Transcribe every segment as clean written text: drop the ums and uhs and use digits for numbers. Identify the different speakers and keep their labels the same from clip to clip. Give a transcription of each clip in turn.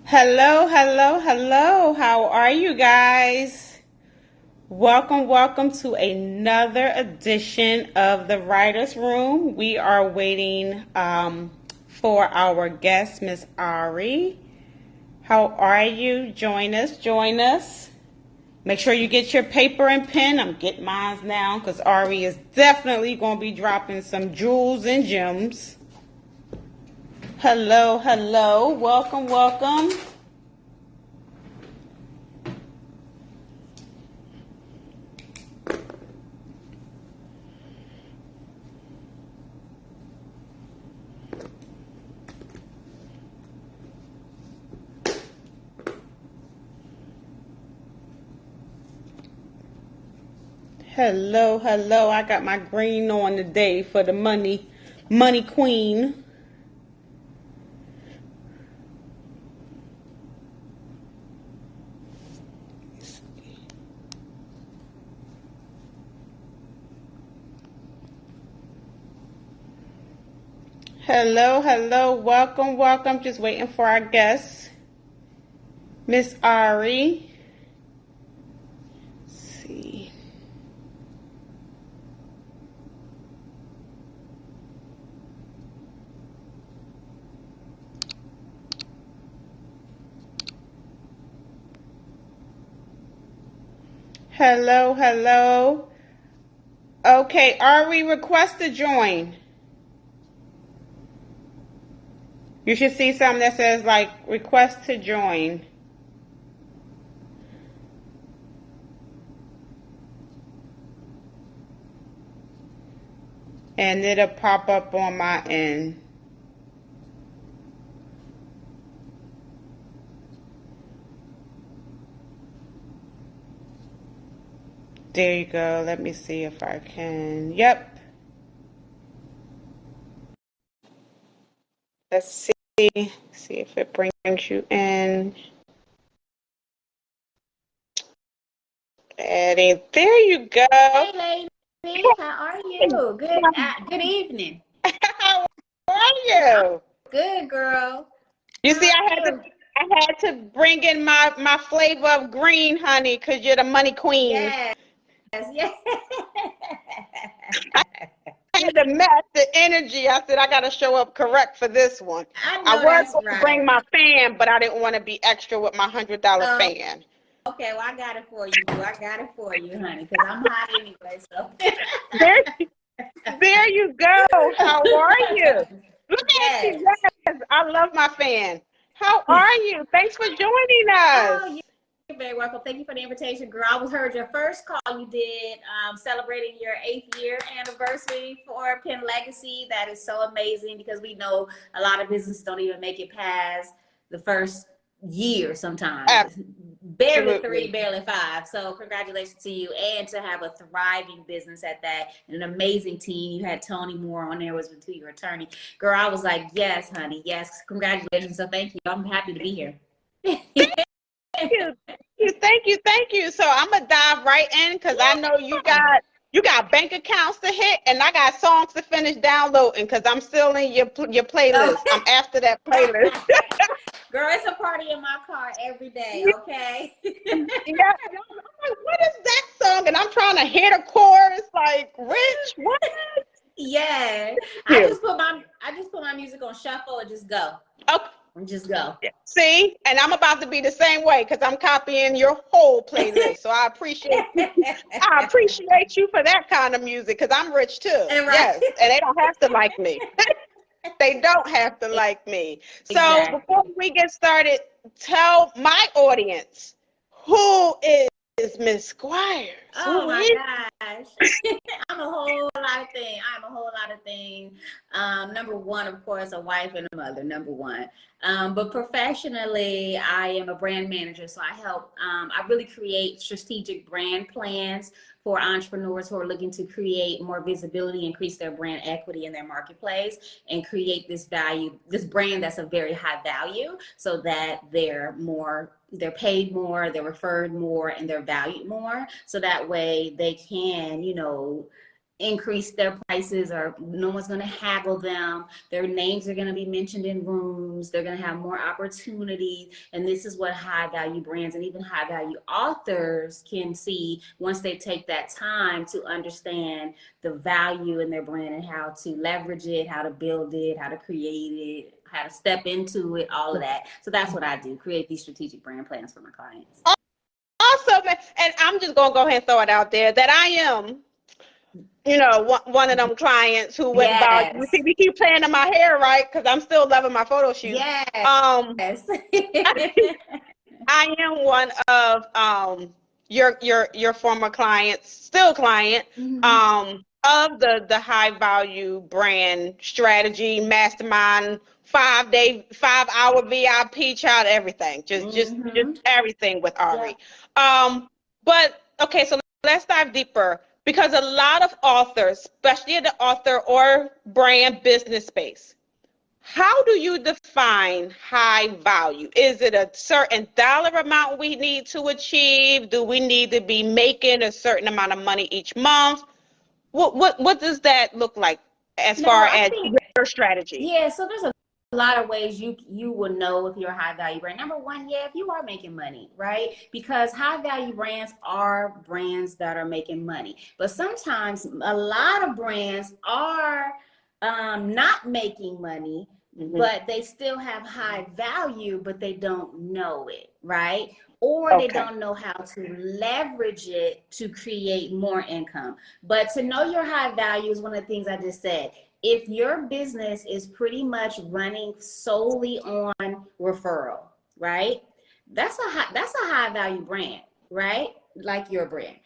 Speaker 1: Hello, hello, hello. How are you guys? Welcome to another edition of the Writer's Room. We are waiting for our guest, Miss Ari. How are you? Join us. Make sure you get your paper and pen. I'm getting mine now because Ari is definitely going to be dropping some jewels and gems. Hello, hello. Welcome. Hello. I got my green on today for the money queen. Hello. Welcome. Just waiting for our guest, Miss Ari. Let's see. Hello. Okay, Ari, request to join. You should see something that says like request to join. And it'll pop up on my end. There you go. Let me see if I can. Yep. Let's see if it brings you in. Adding. There you go.
Speaker 2: Hey, lady. How are you? Good evening.
Speaker 1: How are you?
Speaker 2: Good, girl.
Speaker 1: You
Speaker 2: How
Speaker 1: see,
Speaker 2: are
Speaker 1: I
Speaker 2: you?
Speaker 1: had to bring in my flavor of green, honey, because you're the money queen.
Speaker 2: Yes.
Speaker 1: I had to match the energy. I said I got to show up correct for this one.
Speaker 2: I
Speaker 1: I
Speaker 2: know
Speaker 1: was
Speaker 2: that's
Speaker 1: going to bring
Speaker 2: right.
Speaker 1: my fan, but I didn't want to be extra with my $100
Speaker 2: Oh,
Speaker 1: fan.
Speaker 2: okay. Well, I got it for you, boo. I got it for you, honey, because I'm hot anyway. So.
Speaker 1: There, there you go. How are you? Look at
Speaker 2: Yes.
Speaker 1: you. Yes, I love my fan. How are you? Thanks for joining us.
Speaker 2: Oh, you're very welcome. Thank you for the invitation, girl. I was heard your first call you did, celebrating your 8th year anniversary for Penn Legacy. That is so amazing because we know a lot of businesses don't even make it past the first year sometimes. Barely 3,
Speaker 1: Absolutely.
Speaker 2: barely 5. So congratulations to you and to have a thriving business at that and an amazing team. You had Tony Moore on there was with your attorney. Girl, I was like, yes, honey, yes, congratulations. So thank you. I'm happy to be here.
Speaker 1: Thank you. So I'm gonna dive right in because I know you got bank accounts to hit, and I got songs to finish downloading because I'm still in your playlist. I'm after that playlist.
Speaker 2: Girl, it's a party in my car every day, okay?
Speaker 1: Yeah, I'm like, what is that song? And I'm trying to hit a chorus like, Rich, what?
Speaker 2: Yeah.
Speaker 1: You.
Speaker 2: I just put my music on shuffle and just go.
Speaker 1: Okay.
Speaker 2: And just go.
Speaker 1: See, and I'm about to be the same way because I'm copying your whole playlist. So I appreciate you. I appreciate you for that kind of music because I'm rich too.
Speaker 2: And right.
Speaker 1: Yes, and they don't have to like me. They don't have to like me. So
Speaker 2: Exactly.
Speaker 1: before we get started, tell my audience who is Miss Squires?
Speaker 2: Oh
Speaker 1: Who
Speaker 2: my
Speaker 1: is?
Speaker 2: gosh. I'm a whole lot of things. I'm a whole lot of things. Number one, of course, a wife and a mother, number one. But professionally, I am a brand manager. So I help, I really create strategic brand plans for entrepreneurs who are looking to create more visibility, increase their brand equity in their marketplace, and create this value, this brand that's of very high value so that they're paid more, they're referred more, and they're valued more. So that way they can, increase their prices, or no one's going to haggle them. Their names are going to be mentioned in rooms. They're going to have more opportunities. And this is what high value brands and even high value authors can see once they take that time to understand the value in their brand and how to leverage it, how to build it, how to create it, how to step into it, all of that. So that's what I do, create these strategic brand plans for my clients.
Speaker 1: Awesome. And I'm just going to go ahead and throw it out there that I am, one of them clients who went about, we keep playing in my hair, right? Because I'm still loving my photo shoot.
Speaker 2: Yes.
Speaker 1: I am one of your former clients, still client, of the high value brand strategy mastermind, 5-hour VIP, child, everything, just everything with Ari. But okay, so let's dive deeper, because a lot of authors, especially in the author or brand business space, how do you define high value? Is it a certain dollar amount we need to achieve? Do we need to be making a certain amount of money each month? What does that look like as far as your strategy?
Speaker 2: Yeah, so there's a lot of ways you will know if you're a high value brand. Number one, if you are making money, right? Because high value brands are brands that are making money. But sometimes a lot of brands are not making money, but they still have high value, but they don't know it, right? Or they don't know how to leverage it to create more income. But to know your high value is one of the things I just said. If your business is pretty much running solely on referral, right? That's a high value brand, right? Like your brand.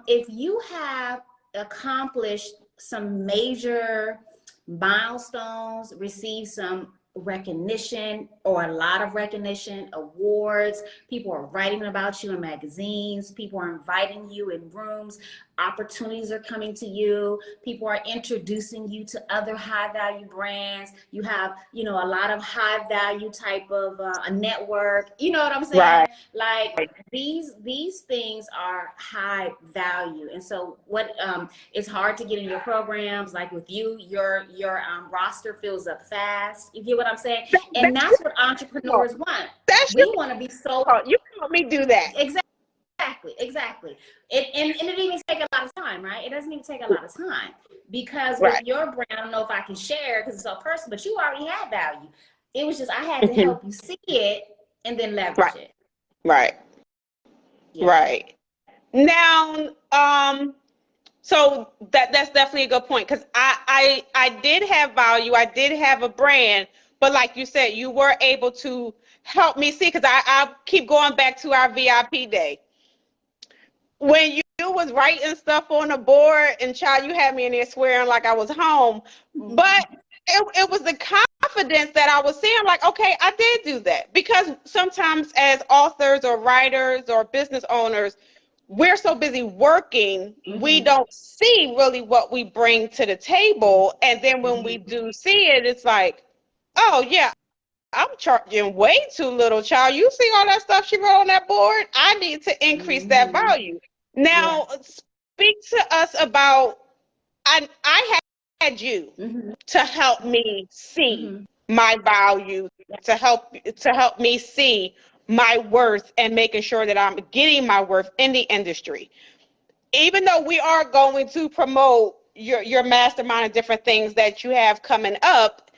Speaker 2: If you have accomplished some major milestones, received some recognition or a lot of recognition, awards, people are writing about you in magazines, people are inviting you in rooms, opportunities are coming to you, people are introducing you to other high value brands, you have, a lot of high value type of a network, you know what I'm saying?
Speaker 1: Right.
Speaker 2: Like these things are high value. And so what it's hard to get in your programs, like with you, your roster fills up fast. You get what I'm saying? And that's what entrepreneurs want. We want to be so.
Speaker 1: You help me do that.
Speaker 2: Exactly. And it didn't even take a lot of time, right? It doesn't even take a lot of time, because with your brand, I don't know if I can share because it's so personal, but you already had value. It was just I had to help you see it and then leverage it.
Speaker 1: Right. Now, so that's definitely a good point, because I did have value, I did have a brand, but like you said, you were able to help me see, because I keep going back to our VIP day. When you was writing stuff on the board, and child, you had me in there swearing like I was home, but it was the confidence that I was seeing, like, okay, I did do that. Because sometimes as authors or writers or business owners, we're so busy working, we don't see really what we bring to the table. And then when we do see it, it's like, oh yeah, I'm charging way too little, child. You see all that stuff she wrote on that board? I need to increase that value. Now, speak to us about, I had you to help me see my value, to help me see my worth, and making sure that I'm getting my worth in the industry. Even though we are going to promote your mastermind and different things that you have coming up,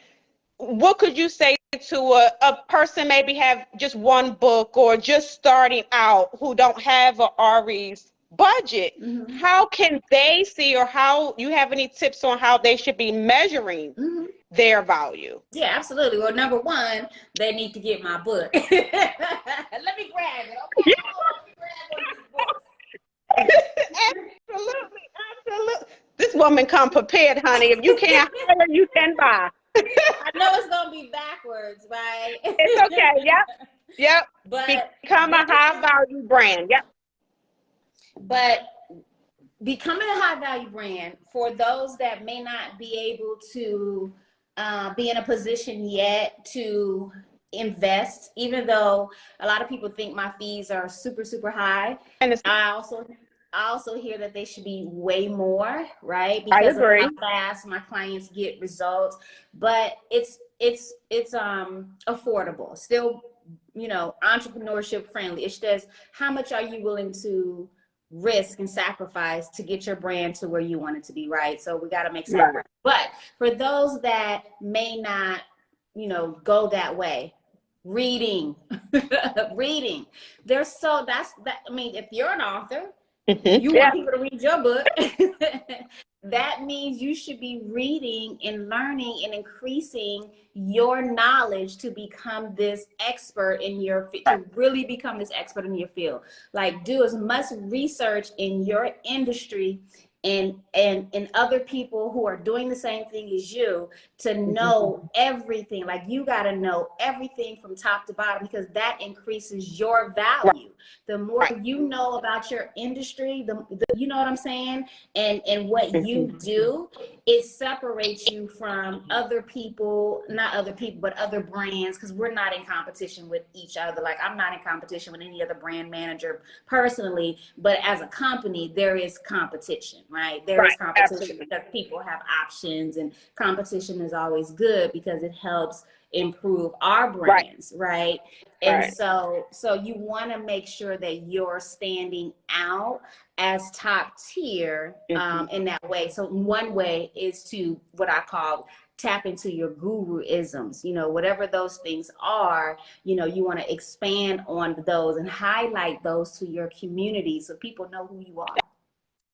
Speaker 1: what could you say to a person maybe have just one book or just starting out who don't have a Ari's budget? How can they see, or how you have any tips on how they should be measuring their value?
Speaker 2: Yeah, absolutely. Well, number one, they need to get my book. Let me grab it, okay? Let me grab one of these books.
Speaker 1: Absolutely. This woman come prepared, honey. If you can't hire, you can buy.
Speaker 2: I know it's gonna be backwards, right?
Speaker 1: It's okay. Yep. But become a high value brand. Yep.
Speaker 2: But becoming a high value brand, for those that may not be able to be in a position yet to invest, even though a lot of people think my fees are super, super high.
Speaker 1: And
Speaker 2: I also hear that they should be way more, right?
Speaker 1: I
Speaker 2: Because of
Speaker 1: agree.
Speaker 2: how fast my clients get results. But it's affordable. Still, entrepreneurship friendly. It's just how much are you willing to risk and sacrifice to get your brand to where you want it to be, right? So we got to make sacrifice.
Speaker 1: Right.
Speaker 2: But for those that may not, go that way, reading, reading. I mean, if you're an author, you want people to read your book. That means you should be reading and learning and increasing your knowledge to become this expert in your field, to really become this expert in your field. Like, do as much research in your industry and other people who are doing the same thing as you to know everything. Like, you got to know everything from top to bottom, because that increases your value. The more you know about your industry, the you know what I'm saying, and what you do, it separates you from other people, not other people, but other brands, because we're not in competition with each other. Like, I'm not in competition with any other brand manager personally, but as a company, there is competition, right? There is competition. Absolutely. Because people have options, and competition is always good because it helps improve our brands, right? And so you want to make sure that you're standing out as top tier in that way. So one way is to, what I call, tap into your guru-isms, whatever those things are, you want to expand on those and highlight those to your community so people know who you are.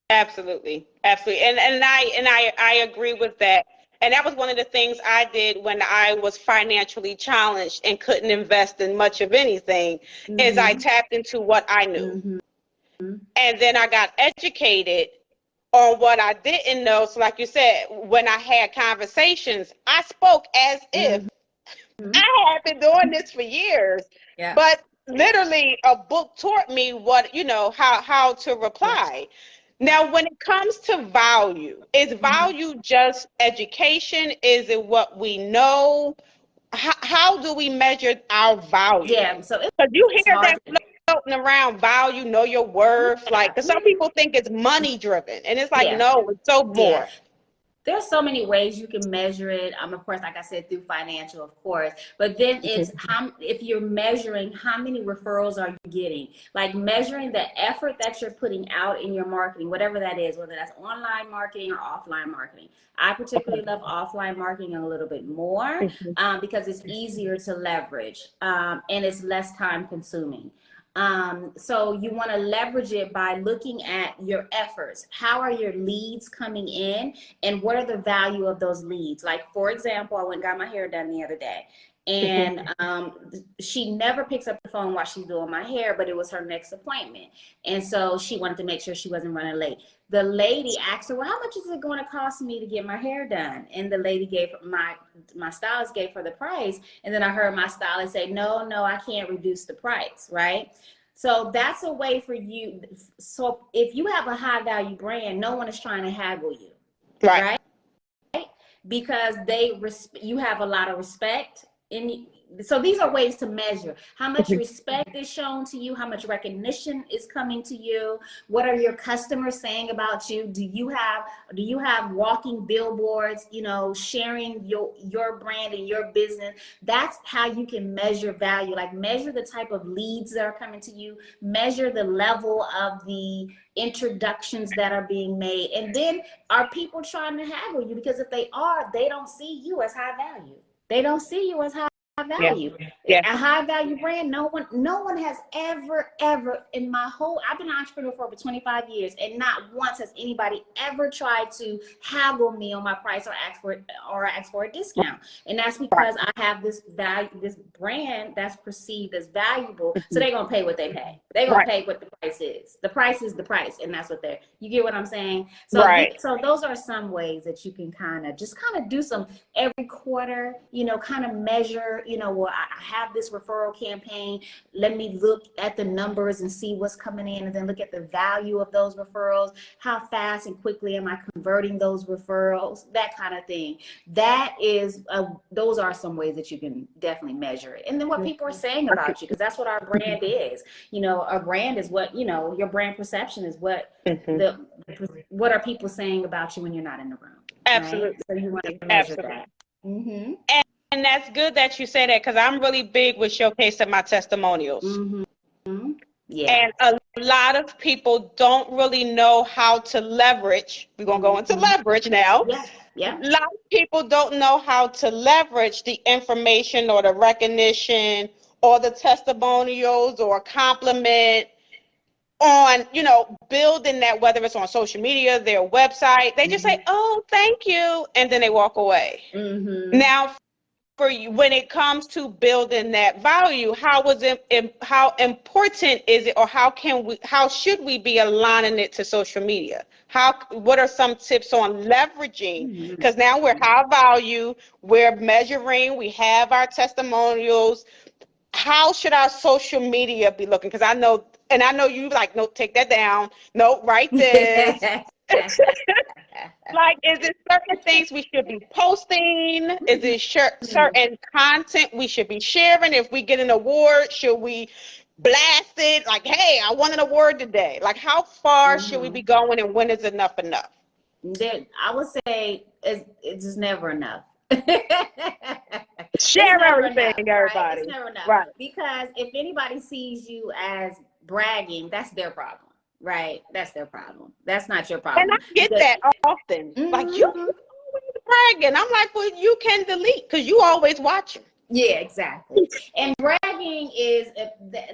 Speaker 1: Absolutely. Absolutely. And I agree with that. And that was one of the things I did when I was financially challenged and couldn't invest in much of anything, is I tapped into what I knew. And then I got educated on what I didn't know. So like you said, when I had conversations, I spoke as if I had been doing this for years. But literally a book taught me what, how to reply. Now, when it comes to value, is value just education? Is it what we know? How do we measure our value?
Speaker 2: Yeah, so
Speaker 1: because you hear that floating around, value, know your worth. Like, because some people think it's money driven, and it's like, no, it's so more.
Speaker 2: There's so many ways you can measure it. Of course, like I said, through financial, of course. But then it's if you're measuring how many referrals are you getting, like measuring the effort that you're putting out in your marketing, whatever that is, whether that's online marketing or offline marketing. I particularly love offline marketing a little bit more because it's easier to leverage and it's less time consuming. So you want to leverage it by looking at your efforts. How are your leads coming in, and what are the value of those leads? Like, for example, I went and got my hair done the other day, and she never picks up the phone while she's doing my hair, but it was her next appointment. And so she wanted to make sure she wasn't running late. The lady asked her, well, how much is it going to cost me to get my hair done? And the lady gave my stylist gave her the price. And then I heard my stylist say, no, I can't reduce the price, right? So that's a way for you. So if you have a high value brand, no one is trying to haggle you, right? Because you have a lot of respect. So these are ways to measure how much respect is shown to you, how much recognition is coming to you. What are your customers saying about you? Do you have walking billboards, sharing your brand and your business? That's how you can measure value. Like, measure the type of leads that are coming to you, measure the level of the introductions that are being made. And then, are people trying to haggle you? Because if they are, they don't see you as high value. They don't see you as high value. A high value brand, no one has ever in my whole, I've been an entrepreneur for over 25 years, and not once has anybody ever tried to haggle me on my price or ask for a discount. And that's because I have this brand that's perceived as valuable, so they're gonna pay what they pay. They're gonna pay what the price is. The price is the price, and that's what you get what I'm saying? So so those are some ways that you can kind of do some every quarter, kind of measure well, I have this referral campaign. Let me look at the numbers and see what's coming in, and then look at the value of those referrals. How fast and quickly am I converting those referrals? That kind of thing. That is, those are some ways that you can definitely measure it. And then what people are saying about you, because that's what our brand is. Our brand is what, your brand perception is what what are people saying about you when you're not in the room.
Speaker 1: Absolutely.
Speaker 2: Right? So you want to measure that.
Speaker 1: Mm-hmm. And that's good that you say that, because I'm really big with showcasing my testimonials.
Speaker 2: Mm-hmm. Yeah.
Speaker 1: And a lot of people don't really know how to leverage. We're going to go into leverage now.
Speaker 2: Yeah.
Speaker 1: A lot of people don't know how to leverage the information or the recognition or the testimonials or compliment on, building that, whether it's on social media, their website. They just say, oh, thank you, and then they walk away.
Speaker 2: Mm-hmm.
Speaker 1: Now, for you, when it comes to building that value, how important is it, or how should we be aligning it to social media? What are some tips on leveraging? Because now we're high value, we're measuring, we have our testimonials. How should our social media be looking? Because I know you like, no, take that down. No, write this. Like, is it certain things we should be posting? Is it certain content we should be sharing? If we get an award, should we blast it? Like, hey, I won an award today. Like, how far should we be going, and when is enough?
Speaker 2: I would say it's just never enough.
Speaker 1: Share everything, everybody.
Speaker 2: Right? It's never enough.
Speaker 1: Right.
Speaker 2: Because if anybody sees you as bragging, that's their problem. Right? That's their problem. That's not your problem.
Speaker 1: And I get that often. Like, you always bragging. I'm like, well, you can delete, because you always watching.
Speaker 2: Yeah, exactly. And bragging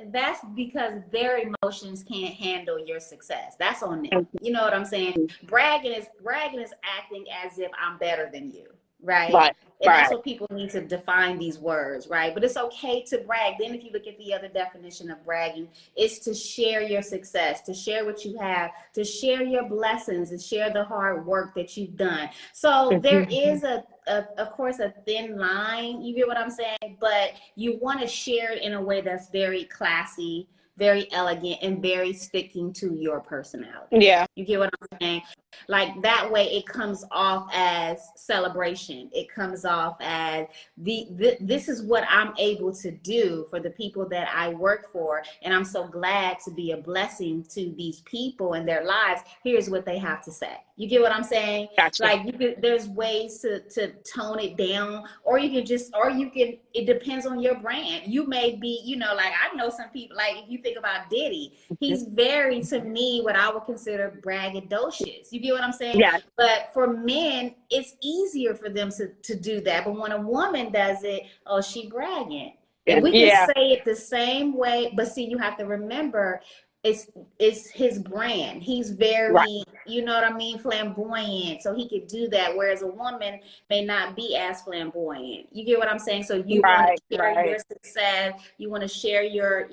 Speaker 2: that's because their emotions can't handle your success. That's on them. You know what I'm saying? Bragging is acting as if I'm better than you. Right. And that's what people need to define these words, right? But it's okay to brag. Then if you look at the other definition of bragging, it's to share your success, to share what you have, to share your blessings, and share the hard work that you've done. So there is of course, a thin line. You get what I'm saying? But you want to share it in a way that's very classy, very elegant, and very sticking to your personality.
Speaker 1: Yeah.
Speaker 2: You get what I'm saying? Like, that way it comes off as celebration. It comes off as this is what I'm able to do for the people that I work for, and I'm so glad to be a blessing to these people in their lives. Here's what they have to say. You get what I'm saying?
Speaker 1: Gotcha.
Speaker 2: Like, there's ways to tone it down, or you can, it depends on your brand. You may be, like, I know some people, like, if you think about Diddy, he's very, to me, what I would consider braggadocious. You get what I'm saying?
Speaker 1: Yeah.
Speaker 2: But for men, it's easier for them to do that. But when a woman does it, oh, she bragging. And we can say it the same way, but see, you have to remember, it's his brand. He's very, you know what I mean, flamboyant. So he could do that. Whereas a woman may not be as flamboyant. You get what I'm saying? So you want to share your success. You want to share your,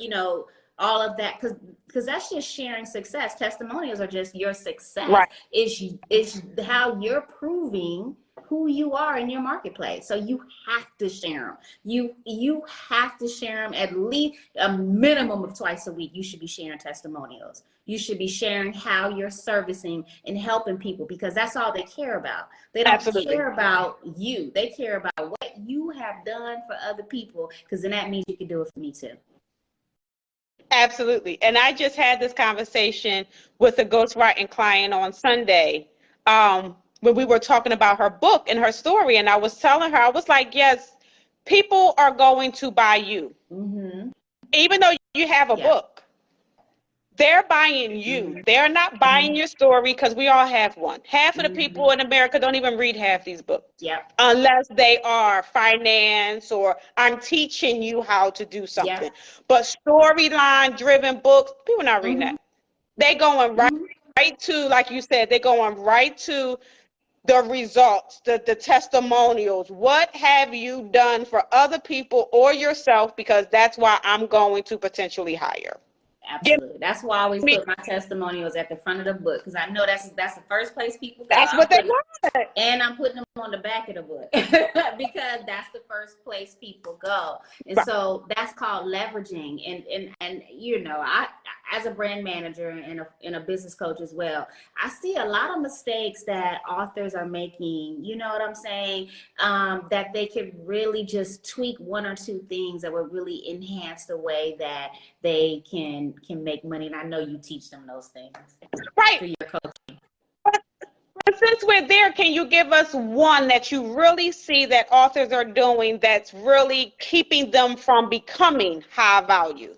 Speaker 2: all of that, because that's just sharing success. Testimonials are just your success. Right. It's how you're proving who you are in your marketplace. So you have to share them. You have to share them at least a minimum of twice a week. You should be sharing testimonials. You should be sharing how you're servicing and helping people, because that's all they care about. They don't care about you. They care about what you have done for other people, because then that means you can do it for me too.
Speaker 1: Absolutely. And I just had this conversation with a ghostwriting client on Sunday, when we were talking about her book and her story. And I was telling her, I was like, yes, people are going to buy you. Mm-hmm. Even though you have a book, they're buying you. Mm-hmm. They're not buying your story, because we all have one. Half of the people in America don't even read half these books. Yep. Unless they are finance, or I'm teaching you how to do something. Yep. But storyline driven books, people not reading that. They going right to, like you said, they're going right to the results, the testimonials. What have you done for other people or yourself? Because that's why I'm going to potentially hire.
Speaker 2: Absolutely. That's why I always
Speaker 1: me.
Speaker 2: put my testimonials at the front of the book, because I know that's the first place people go.
Speaker 1: That's what they want.
Speaker 2: And I'm putting them on the back of the book because that's the first place people go. And so that's called leveraging. And you know, I as a brand manager and a business coach as well, I see a lot of mistakes that authors are making. You know what I'm saying? That they could really just tweak one or two things that would really enhance the way that they can make money. And I know you teach them those things through your coaching.
Speaker 1: But since we're there, can you give us one that you really see that authors are doing that's really keeping them from becoming high value?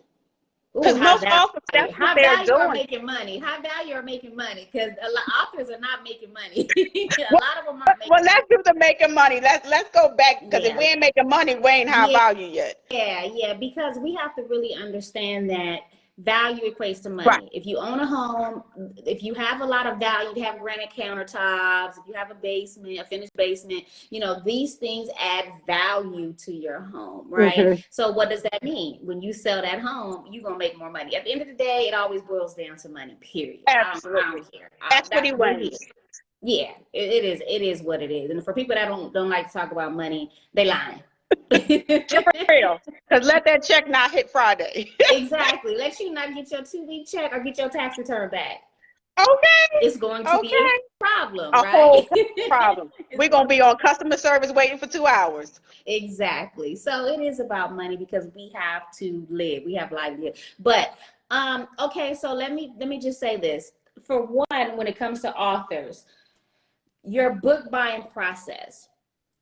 Speaker 1: Because most authors, that's what they're doing.
Speaker 2: Are making money. High value are making money, because a lot authors are not making money. A lot of them aren't making money.
Speaker 1: Well, let's do the making money. Let's go back, because if we ain't making money, we ain't high value yet.
Speaker 2: Yeah, because we have to really understand that value equates to money.
Speaker 1: Right.
Speaker 2: If you own a home, if you have a lot of value, you have granite countertops, if you have a basement, a finished basement, you know, these things add value to your home, right? Mm-hmm. So what does that mean? When you sell that home, you're going to make more money. At the end of the day, it always boils down to money, period.
Speaker 1: Absolutely.
Speaker 2: I don't care.
Speaker 1: Equity wins.
Speaker 2: Yeah, it is what it is. And for people that don't like to talk about money, they lying.
Speaker 1: For real, because let that check not hit Friday.
Speaker 2: Exactly. Let you not get your 2-week check or get your tax return back.
Speaker 1: Okay.
Speaker 2: It's going to be a problem, right?
Speaker 1: Whole problem. We're going to be on customer service waiting for 2 hours.
Speaker 2: Exactly. So it is about money, because we have to live. We have livelihood. But okay, so let me just say this. For one, when it comes to authors, your book buying process,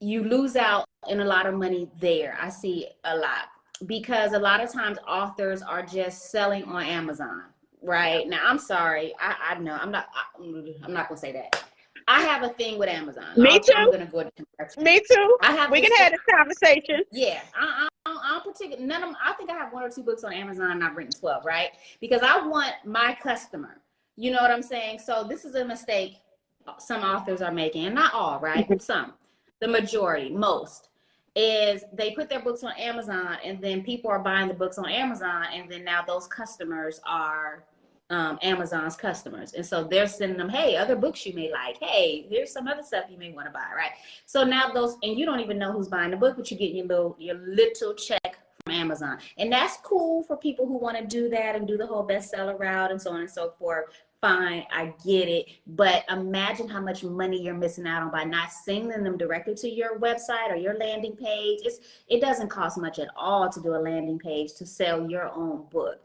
Speaker 2: you lose out in a lot of money there. I see a lot, because a lot of times authors are just selling on Amazon, right? Now, I'm sorry. I know I'm not gonna say that. I have a thing with Amazon.
Speaker 1: Me too.
Speaker 2: I'm gonna go to
Speaker 1: Me too. We can have this conversation.
Speaker 2: Yeah. I'm particular. None of them, I think I have 1 or 2 books on Amazon, and I've written 12, right? Because I want my customer. You know what I'm saying? So this is a mistake some authors are making, and not all, right? Mm-hmm. Some. The majority, most, is they put their books on Amazon, and then people are buying the books on Amazon, and then now those customers are Amazon's customers. And so they're sending them, hey, other books you may like. Hey, here's some other stuff you may want to buy, right? So now and you don't even know who's buying the book, but you get your little check from Amazon. And that's cool for people who want to do that and do the whole bestseller route and so on and so forth. Fine, I get it. But imagine how much money you're missing out on by not sending them directly to your website or your landing page. It doesn't cost much at all to do a landing page to sell your own book.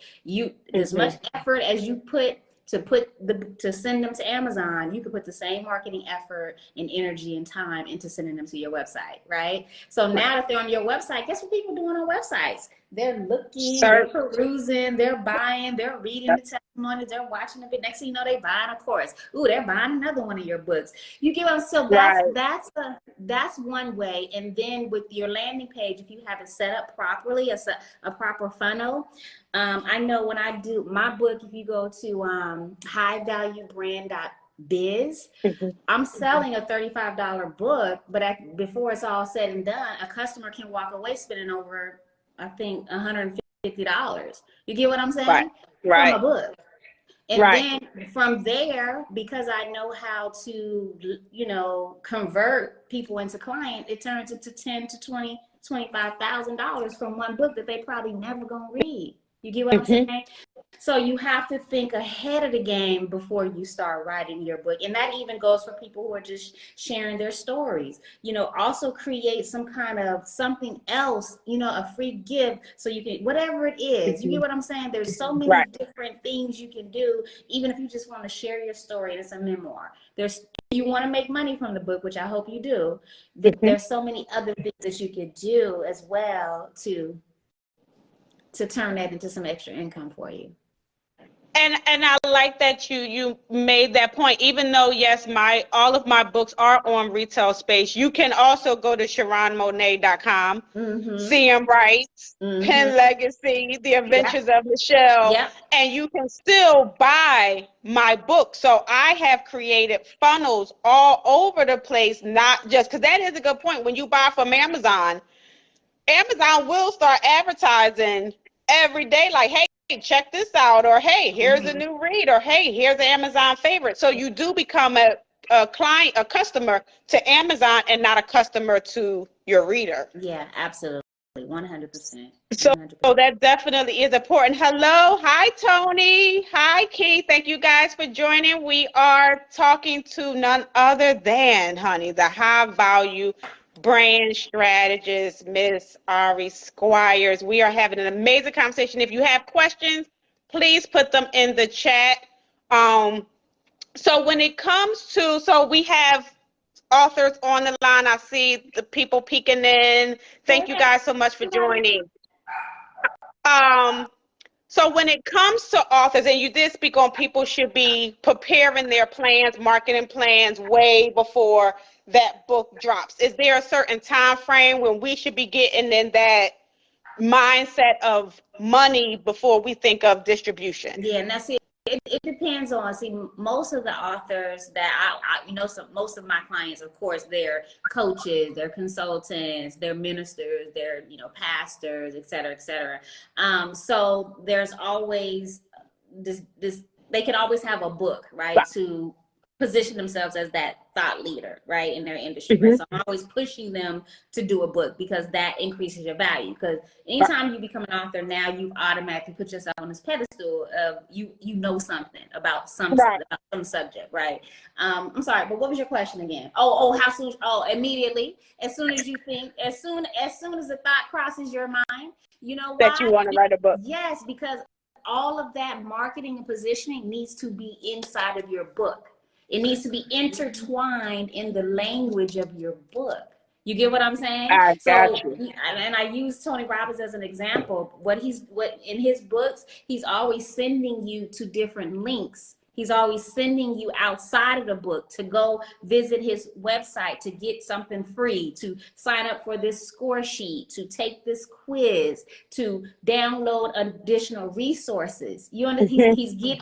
Speaker 2: As much effort as you put to send them to Amazon, you could put the same marketing effort and energy and time into sending them to your website, right? So now that they're on your website, guess what people doing on websites? They're looking, they're perusing, they're buying, they're reading the testimonies, they're watching the video. Next thing you know, they're buying a course. Ooh, they're buying another one of your books. You get what? So that's one way. And then with your landing page, if you have it set up properly, a proper funnel. I know when I do my book, if you go to highvaluebrand.biz, I'm selling a $35 book, but before it's all said and done, a customer can walk away spending over, I think, $150. You get what I'm saying? Right. From a book. And then from there, because I know how to, convert people into client, it turns into $10,000 to $25,000 from one book that they probably never gonna read. You get what I'm saying? So you have to think ahead of the game before you start writing your book. And that even goes for people who are just sharing their stories. Also create some kind of something else, a free gift, so you can, whatever it is, you get what I'm saying? There's so many different things you can do, even if you just want to share your story and it's a memoir. You want to make money from the book, which I hope you do. There's so many other things that you could do as well to turn that into some extra income for you.
Speaker 1: And I like that you made that point. Even though, yes, all of my books are on retail space, you can also go to CharronMonet.com, CM Rights, Pen Legacy, The Adventures of Michelle, and you can still buy my book. So I have created funnels all over the place, not just, because that is a good point. When you buy from Amazon will start advertising every day, like, hey, check this out, or hey, here's a
Speaker 2: Mm-hmm.
Speaker 1: new read, or hey, here's an Amazon favorite. So you do become a client, a customer to Amazon and not a customer to your reader.
Speaker 2: Yeah, absolutely. 100%.
Speaker 1: So
Speaker 2: 100%.
Speaker 1: that definitely is important. Hello. Hi, Tony. Hi, Keith. Thank you guys for joining. We are talking to none other than, honey, the high value brand strategist, Miss Ari Squires. We are having an amazing conversation. If you have questions, please put them in the chat. Um, so when it comes to, so we have authors on the line. I see the people peeking in. Thank you guys so much for joining. Um, so when it comes to authors, and you did speak on people should be preparing their plans, marketing plans way before that book drops. Is there a certain time frame when we should be getting in that mindset of money before we think of distribution?
Speaker 2: Yeah, and that's it. It depends on, see, most of the authors that most of my clients, of course, they're coaches, they're consultants, they're ministers, they're, pastors, et cetera, et cetera. So there's always this, they can always have a book, right, to position themselves as that thought leader, right, in their industry, right? So I'm always pushing them to do a book because that increases your value. Because anytime you become an author, now you automatically put yourself on this pedestal of you know something about some subject, right? I'm sorry, but what was your question again? How soon? Immediately, as soon as you think, as soon as the thought crosses your mind, you know why?
Speaker 1: That you want to write a book.
Speaker 2: Yes, because all of that marketing and positioning needs to be inside of your book. It needs to be intertwined in the language of your book. You get what I'm saying?
Speaker 1: I got you.
Speaker 2: And I use Tony Robbins as an example. What in his books, he's always sending you to different links. He's always sending you outside of the book to go visit his website, to get something free, to sign up for this score sheet, to take this quiz, to download additional resources. You understand? He's getting,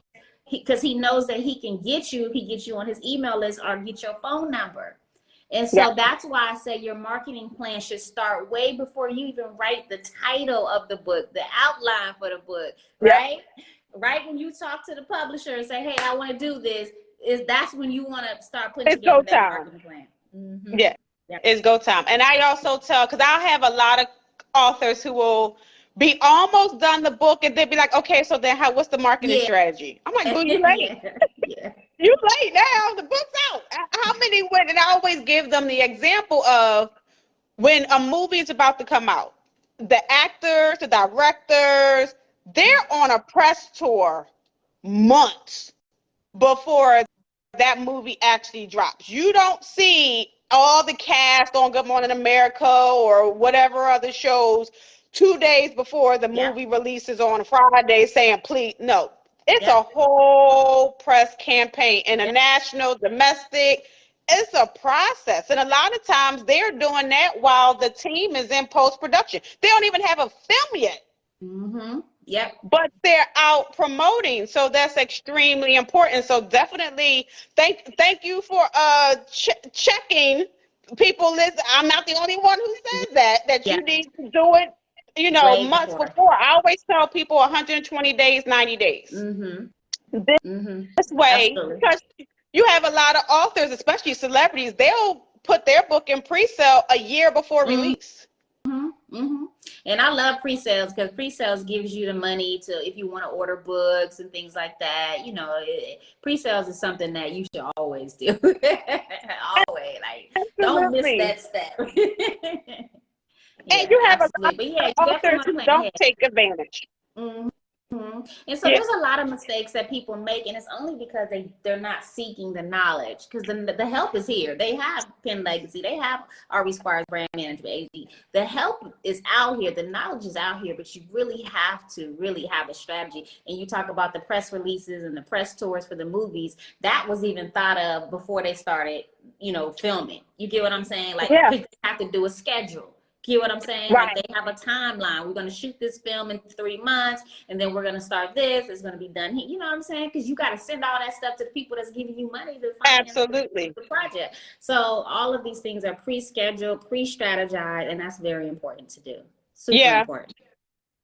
Speaker 2: because he knows that he can get you if he gets you on his email list or get your phone number. And so that's why I say your marketing plan should start way before you even write the title of the book, the outline for the book, right? Right when you talk to the publisher and say, hey, I want to do this, that's when you want to start putting together that marketing plan. Mm-hmm.
Speaker 1: Yeah, it's go time. And I also tell, because I'll have a lot of authors who will be almost done the book and they'll be like, okay, so then what's the marketing strategy? I'm like, well, you late. You late now. The book's out. How many went? And I always give them the example of when a movie is about to come out. The actors, the directors, they're on a press tour months before that movie actually drops. You don't see all the cast on Good Morning America or whatever other shows 2 days before the movie releases on Friday saying, please, no. It's a whole press campaign, international, domestic. It's a process. And a lot of times they're doing that while the team is in post-production. They don't even have a film yet.
Speaker 2: Mm-hmm. Yep.
Speaker 1: But they're out promoting. So that's extremely important. So definitely thank you for checking people. Listen, I'm not the only one who says that you need to do it, months before. I always tell people 120 days, 90 days.
Speaker 2: Mm-hmm.
Speaker 1: This way, because you have a lot of authors, especially celebrities, they'll put their book in pre-sale a year before release.
Speaker 2: Mm-hmm. And I love pre-sales because pre-sales gives you the money to, if you want to order books and things like that, pre-sales is something that you should always do. Always, like, don't miss that step.
Speaker 1: And you have a lot of authors who don't take advantage.
Speaker 2: Mm-hmm. And so there's a lot of mistakes that people make, and it's only because they're not seeking the knowledge, because the help is here. They have Pen Legacy, they have Ari Squires Brand Management Agency. The help is out here, the knowledge is out here, but you really have to have a strategy. And you talk about the press releases and the press tours for the movies, that was even thought of before they started, filming. You get what I'm saying? Like, you have to do a schedule. Get what I'm saying?
Speaker 1: Right.
Speaker 2: Like, they have a timeline. We're going to shoot this film in 3 months, and then we're going to start this. It's going to be done here. You know what I'm saying? Because you got to send all that stuff to the people that's giving you money to finance the project. So all of these things are pre-scheduled, pre-strategized, and that's very important to do. Super important.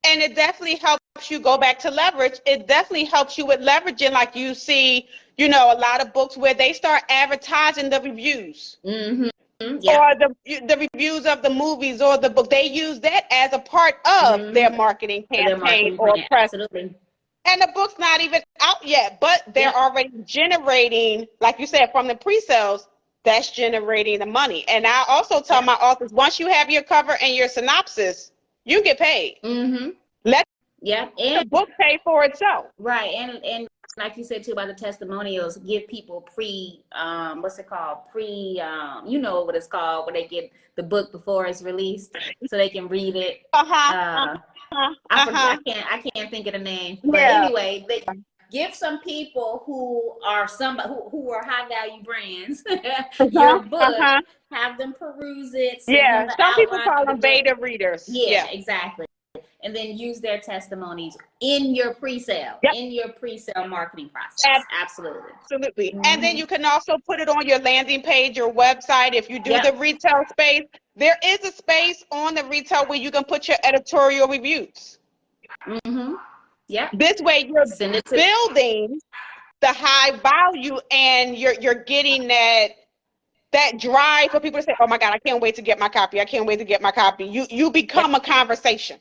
Speaker 1: And it definitely helps you go back to leverage. It definitely helps you with leveraging, like you see, you know, a lot of books where they start advertising the reviews.
Speaker 2: Mm-hmm. Yeah.
Speaker 1: Or the reviews of the movies or the book. They use that as a part of their marketing
Speaker 2: Their
Speaker 1: campaign
Speaker 2: marketing
Speaker 1: or
Speaker 2: plan.
Speaker 1: press.
Speaker 2: Absolutely.
Speaker 1: And the book's not even out yet, but they're
Speaker 2: Yep.
Speaker 1: already generating, like you said, from the pre-sales, that's generating the money. And I also tell my authors, once you have your cover and your synopsis, you get paid.
Speaker 2: Mm-hmm.
Speaker 1: Let
Speaker 2: Yeah.
Speaker 1: the
Speaker 2: And
Speaker 1: book pay for itself.
Speaker 2: right. And like you said too about the testimonials, give people what's it called? You know what it's called, when they get the book before it's released so they can read it. I can't think of the name. But anyway, they give some people who are who are high value brands your book, have them peruse it, send them the
Speaker 1: Some people
Speaker 2: outline
Speaker 1: call
Speaker 2: of the
Speaker 1: them
Speaker 2: book.
Speaker 1: beta readers.
Speaker 2: Yeah, exactly. And then use their testimonies in your pre-sale, in your pre-sale marketing process. Absolutely.
Speaker 1: And then you can also put it on your landing page, your website. If you do the retail space, there is a space on the retail where you can put your editorial reviews. This way you're building the high value, and you're getting that drive for people to say, oh my God, I can't wait to get my copy. I can't wait to get my copy. You become a conversation.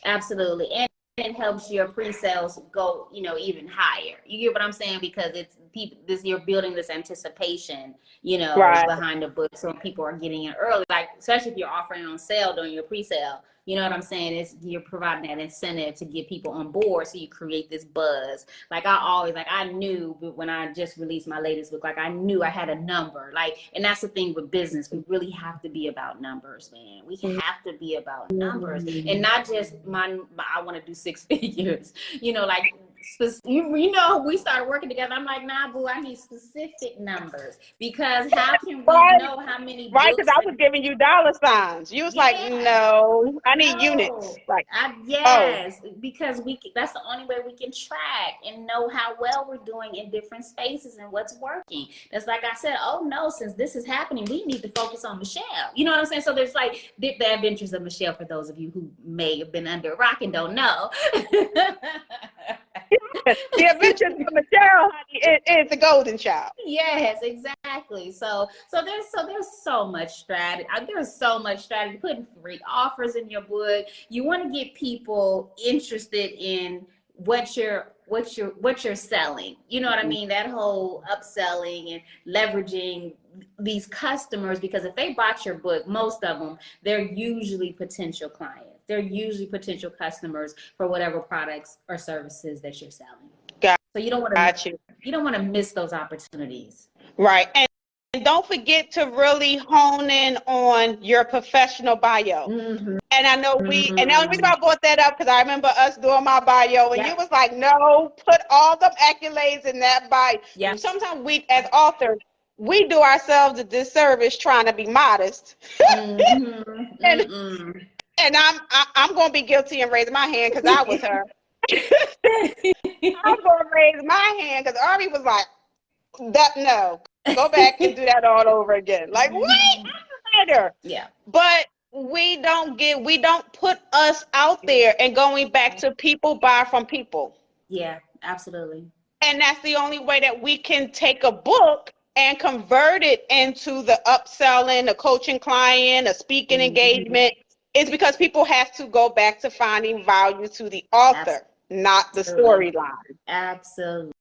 Speaker 2: Absolutely. And it helps your pre-sales go, even higher. You get what I'm saying? Because it's you're building this anticipation, behind the book. So people are getting it early, like, especially if you're offering on sale during your pre-sale. You know what I'm saying? You're providing that incentive to get people on board, so you create this buzz. Like I knew when I just released my latest book, like I knew I had a number. And that's the thing with business. We really have to be about numbers, man. We have to be about numbers, and not just I want to do 6 figures. We started working together. I'm like, nah, boo, I need specific numbers, because how can we know how many books?
Speaker 1: Right, because I was giving you dollar signs. You was like, no, I need units.
Speaker 2: Because that's the only way we can track and know how well we're doing in different spaces and what's working. That's like I said, oh no, since this is happening, we need to focus on Michelle. You know what I'm saying? So there's the adventures of Michelle, for those of you who may have been under a rock and don't know.
Speaker 1: The adventures of Michelle, honey, is the golden child.
Speaker 2: Yes, exactly. So there's so much strategy. There's so much strategy. Putting free offers in your book. You want to get people interested in what you're selling. You know what I mean? That whole upselling and leveraging these customers, because if they bought your book, most of them, they're usually potential clients. They're usually potential customers for whatever products or services that you're selling. So you don't want to miss those opportunities.
Speaker 1: Right. And don't forget to really hone in on your professional bio. And I know and the only reason I brought that up, because I remember us doing my bio, and you was like, no, put all the accolades in that bio. Sometimes we, as authors, we do ourselves a disservice trying to be modest. And I'm going to be guilty and raise my hand, because I was her. I'm going to raise my hand, because Ari was like, no, go back and do that all over again. Like, wait, I'm a writer.
Speaker 2: Yeah.
Speaker 1: But we don't put us out there, and going back to people buy from people.
Speaker 2: Yeah, absolutely.
Speaker 1: And that's the only way that we can take a book and convert it into the upselling, a coaching client, a speaking engagement. It's because people have to go back to finding value to the author, not the storyline.
Speaker 2: Absolutely.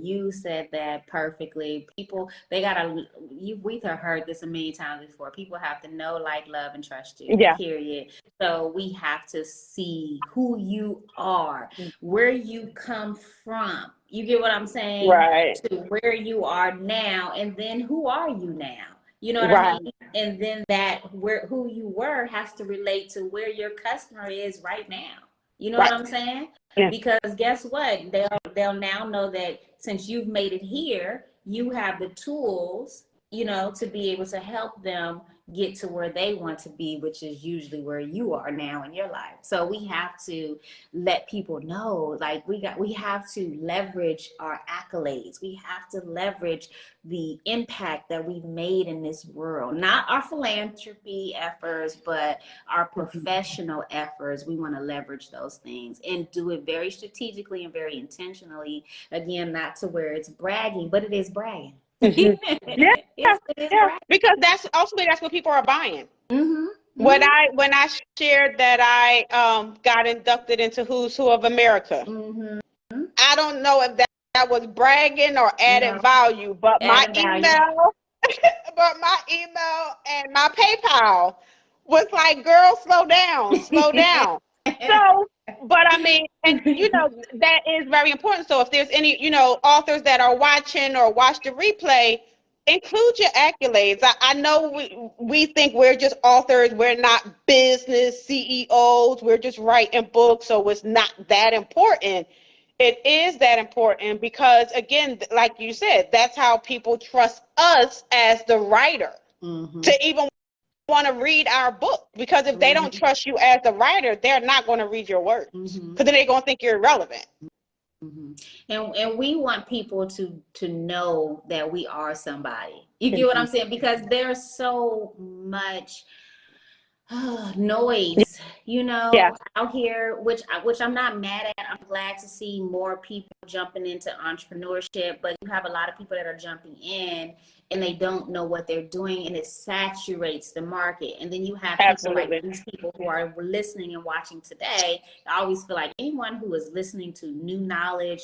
Speaker 2: You said that perfectly. People, we've heard this a million times before. People have to know, like, love, and trust you.
Speaker 1: Yeah.
Speaker 2: Period. So we have to see who you are, where you come from. You get what I'm saying?
Speaker 1: Right.
Speaker 2: To where you are now, and then who are you now? You know what I mean? And then who you were has to relate to where your customer is right now. You know what I'm saying? Yeah. Because guess what? They'll now know that since you've made it here, you have the tools, to be able to help them get to where they want to be, which is usually where you are now in your life. So we have to let people know, like we have to leverage our accolades. We have to leverage the impact that we've made in this world, not our philanthropy efforts, but our professional efforts. We want to leverage those things and do it very strategically and very intentionally. Again, not to where it's bragging, but it is bragging.
Speaker 1: Yeah,
Speaker 2: It is
Speaker 1: yeah,
Speaker 2: bragging.
Speaker 1: because that's ultimately that's what people are buying.
Speaker 2: Mm-hmm.
Speaker 1: When
Speaker 2: Mm-hmm.
Speaker 1: I shared that I got inducted into Who's Who of America,
Speaker 2: Mm-hmm.
Speaker 1: I don't know if that was bragging or
Speaker 2: No,
Speaker 1: added value, but my
Speaker 2: added value.
Speaker 1: email, and my PayPal was like, "Girl, slow down, slow down." So, but I mean, and that is very important. So if there's any authors that are watching or watch the replay, include your accolades. I know we think we're just authors. We're not business CEOs. We're just writing books, so it's not that important. It is that important because, again, like you said, that's how people trust us as the writer
Speaker 2: Mm-hmm.
Speaker 1: to even want to read our book. Because if they don't trust you as the writer, they're not going to read your words because then they're going to think you're irrelevant.
Speaker 2: Mm-hmm. And we want people to know that we are somebody. You get what I'm saying? Because there's so much noise,
Speaker 1: Yeah,
Speaker 2: out here, which I'm not mad at. I'm glad to see more people jumping into entrepreneurship, but you have a lot of people that are jumping in and they don't know what they're doing, and it saturates the market. And then you have people like
Speaker 1: absolutely.
Speaker 2: these people who are listening and watching today. I always feel like anyone who is listening to new knowledge,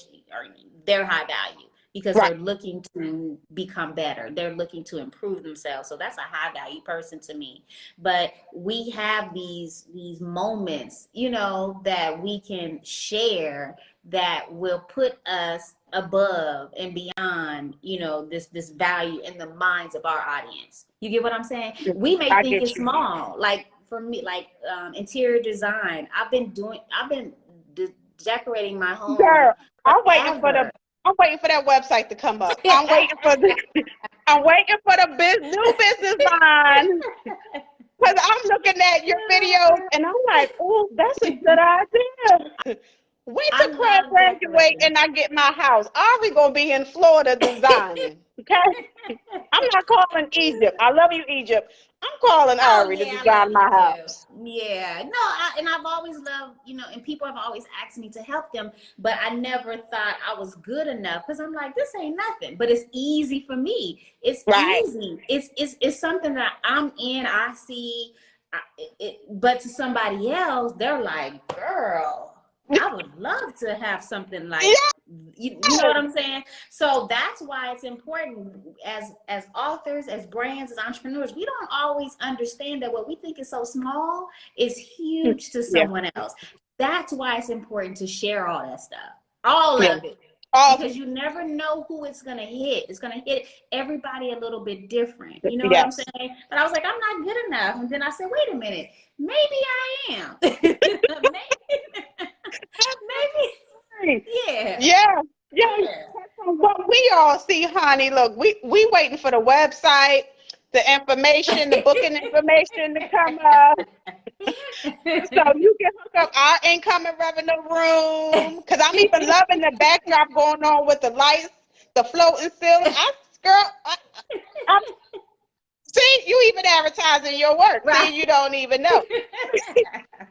Speaker 2: they're high value, because
Speaker 1: Right.
Speaker 2: they're looking to become better. They're looking to improve themselves. So that's a high value person to me. But we have these moments, that we can share that will put us above and beyond, this value in the minds of our audience. You get what I'm saying? We may
Speaker 1: I
Speaker 2: think
Speaker 1: get
Speaker 2: it's
Speaker 1: you.
Speaker 2: small. Like for me, like interior design. I've been decorating my home
Speaker 1: Girl, I'm waiting for
Speaker 2: forever.
Speaker 1: I'm waiting for that website to come up. I'm waiting for I'm waiting for the new business line. Because I'm looking at your videos and I'm like, oh, that's a good idea. Wait
Speaker 2: I
Speaker 1: till Craig
Speaker 2: love
Speaker 1: graduate
Speaker 2: decorating.
Speaker 1: and I get my house. Ari gonna be in Florida designing. Okay? I'm not calling Egypt. I love you, Egypt. I'm calling
Speaker 2: Oh
Speaker 1: Ari to
Speaker 2: yeah, I love
Speaker 1: design my
Speaker 2: Egypt.
Speaker 1: house.
Speaker 2: Yeah, no, and I've always loved, and people have always asked me to help them, but I never thought I was good enough, because I'm like, this ain't nothing. But it's easy for me. It's
Speaker 1: Right.
Speaker 2: easy. It's something that I'm in. I see, but to somebody else, they're like, girl, I would love to have something like. You know what I'm saying? So that's why it's important as authors, as brands, as entrepreneurs. We don't always understand that what we think is so small is huge to
Speaker 1: Yeah.
Speaker 2: someone else. That's why it's important to share all that stuff, all
Speaker 1: Yeah.
Speaker 2: of it,
Speaker 1: All of
Speaker 2: because
Speaker 1: it.
Speaker 2: you never know who it's gonna hit. It's gonna hit everybody a little bit different. You know what I'm
Speaker 1: Yes.
Speaker 2: saying? But I was like, I'm not good enough, and then I said, wait a minute, maybe I am. maybe, maybe, yeah.
Speaker 1: Yeah. Yeah.
Speaker 2: Yeah.
Speaker 1: What we all see, honey, look, we waiting for the website, the information, the booking information to come up. So you can hook up our income and revenue room. Cause I'm even loving the backdrop going on with the lights, the floating ceiling. I'm see, you even advertising your work.
Speaker 2: Right.
Speaker 1: See, you don't even know.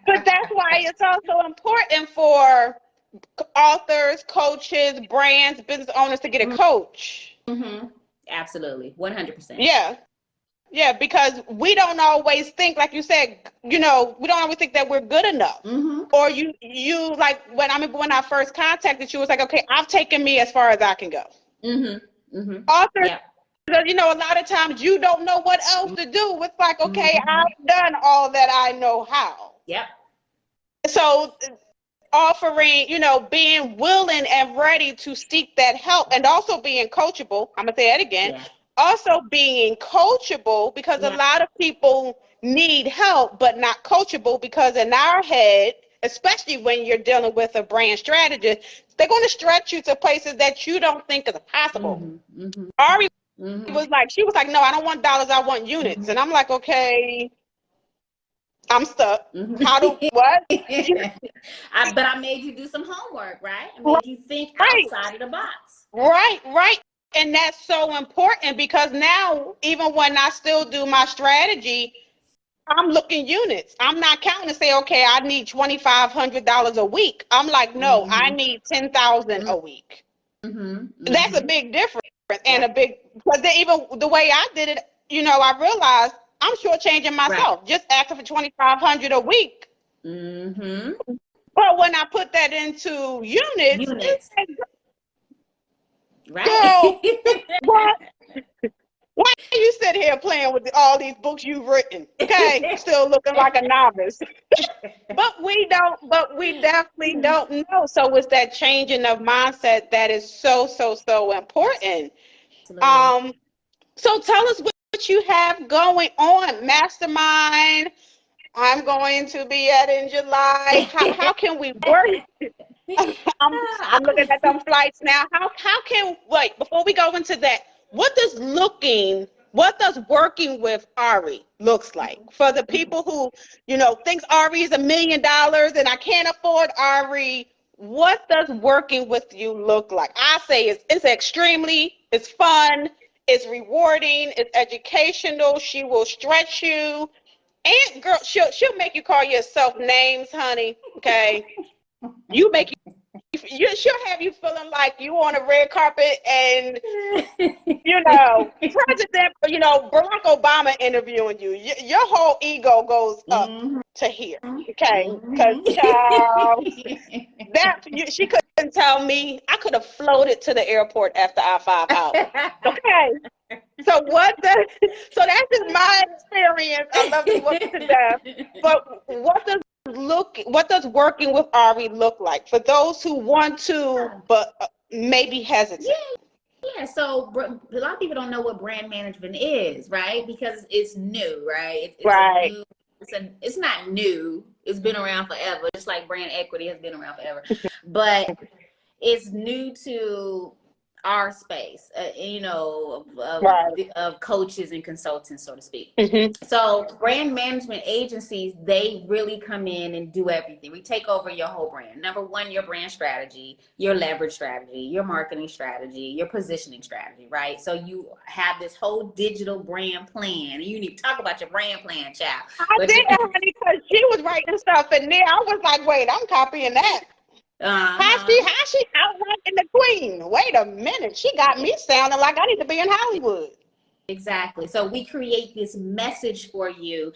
Speaker 1: But that's why it's also important for authors, coaches, brands, business owners to get a coach.
Speaker 2: Mm-hmm. Absolutely. 100%.
Speaker 1: Yeah. Yeah, because we don't always think, like you said, we don't always think that we're good enough.
Speaker 2: Mm-hmm.
Speaker 1: Or you like when I first contacted you, it was like, okay, I've taken me as far as I can go.
Speaker 2: Mm-hmm. Mm-hmm.
Speaker 1: Authors,
Speaker 2: Yep.
Speaker 1: a lot of times you don't know what else to do. It's like, okay,
Speaker 2: Mm-hmm.
Speaker 1: I've done all that I know how.
Speaker 2: Yep.
Speaker 1: So offering, being willing and ready to seek that help, and also being coachable. I'm gonna say it again.
Speaker 2: Yeah.
Speaker 1: Also being coachable, because a
Speaker 2: Yeah.
Speaker 1: lot of people need help but not coachable, because in our head, especially when you're dealing with a brand strategist, they're going to stretch you to places that you don't think is possible.
Speaker 2: Mm-hmm. Mm-hmm.
Speaker 1: Ari was like, she was like, no, I don't want dollars, I want units. And I'm like, okay, I'm stuck. How do what?
Speaker 2: But I made you do some homework, right? I made you think
Speaker 1: Right,
Speaker 2: outside of the box.
Speaker 1: right. And that's so important because now, even when I still do my strategy, I'm looking units. I'm not counting to say, okay, I need $2,500 a week. I'm like, no, I need 10,000 a week. That's a big difference, and
Speaker 2: Yeah.
Speaker 1: a big, because even the way I did it, I realized I'm shortchanging
Speaker 2: Right.
Speaker 1: myself just asking for 2,500 a week. But when I put that into units, it's
Speaker 2: Units.
Speaker 1: like,
Speaker 2: Right.
Speaker 1: girl, what? Why you sit here playing with all these books you've written? Okay, still looking like a novice. But we definitely don't know. So it's that changing of mindset that is so, so, so important.
Speaker 2: Absolutely.
Speaker 1: Um, so tell us what you have going on. Mastermind, I'm going to be at in July. How can we work? I'm looking at them flights now. How can wait before we go into that? What does working with Ari looks like for the people who thinks Ari is $1 million and I can't afford Ari? What does working with you look like? I say it's fun, it's rewarding, it's educational. She will stretch you, and girl, she'll make you call yourself names, honey. Okay, you make she'll have you feeling like you on a red carpet and president, Barack Obama interviewing you. Your whole ego goes up to here. Okay, because child, she couldn't tell me. I could have floated to the airport after our 5 hours. Okay, so so that's just my experience. I love this woman to death. But what does working with Ari look like for those who want to but maybe hesitate?
Speaker 2: Yeah, so a lot of people don't know what brand management is, right? Because it's new, right? It's a
Speaker 1: Right.
Speaker 2: new, it's not new. It's been around forever, just like brand equity has been around forever. But it's new to our space,
Speaker 1: Right.
Speaker 2: of coaches and consultants, so to speak.
Speaker 1: Mm-hmm.
Speaker 2: So brand management agencies, they really come in and do everything. We take over your whole brand. Number one, your brand strategy, your leverage strategy, your marketing strategy, your positioning strategy, right? So you have this whole digital brand plan. You need to talk about your brand plan, child.
Speaker 1: I did, honey, because she was writing stuff in there. I was like, wait, I'm copying that. How she outranking the queen? Wait a minute, she got me sounding like I need to be in Hollywood.
Speaker 2: Exactly. So we create this message for you.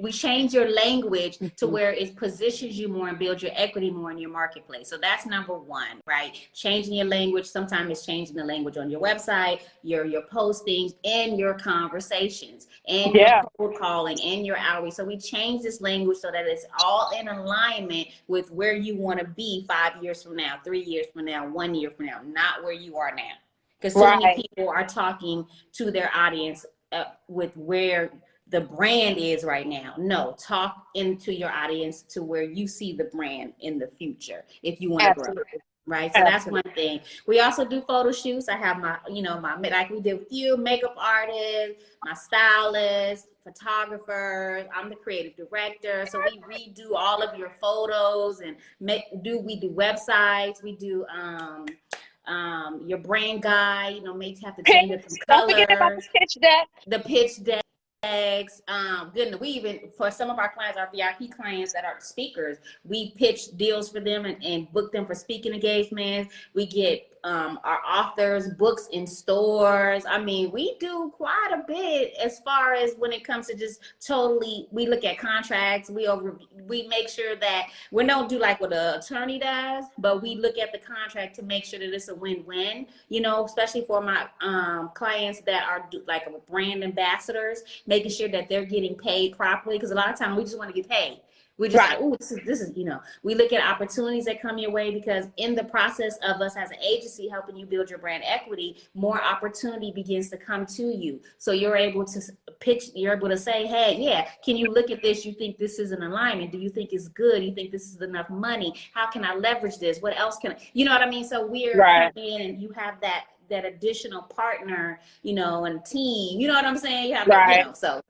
Speaker 2: We change your language to where it positions you more and builds your equity more in your marketplace. So that's number one, right? Changing your language. Sometimes it's changing the language on your website, your postings, and your conversations, and your cold calling, and your outreach. So we change this language so that it's all in alignment with where you want to be 5 years from now, 3 years from now, 1 year from now, not where you are now. Because so many people are talking to their audience with where the brand is right now. No, talk into your audience to where you see the brand in the future if you want to grow. Right. So that's one thing. We also do photo shoots. I have my like we did with you, makeup artist, my stylist, photographers. I'm the creative director. So we redo all of your photos and we do websites. We do your brand guide, may have to change it from colors. Don't forget about
Speaker 1: the pitch deck.
Speaker 2: The pitch decks. Goodness, we even, for some of our clients, our VIP clients that are speakers, we pitch deals for them and book them for speaking engagements. We get our authors books in stores. I mean, we do quite a bit as far as when it comes to just totally, we look at contracts. We make sure that we don't do like what an attorney does, but we look at the contract to make sure that it's a win-win, especially for my clients that are like brand ambassadors, making sure that they're getting paid properly. Because a lot of times we just want to get paid. We just like, oh, this is, we look at opportunities that come your way, because in the process of us as an agency helping you build your brand equity, more opportunity begins to come to you. So you're able to pitch, you're able to say, hey, yeah, can you look at this? You think this is an alignment? Do you think it's good? You think this is enough money? How can I leverage this? What else can I, you know what I mean? So we're coming in and you have that that additional partner, you know, and team, you know what I'm saying? You have to,
Speaker 1: Right.
Speaker 2: you know, so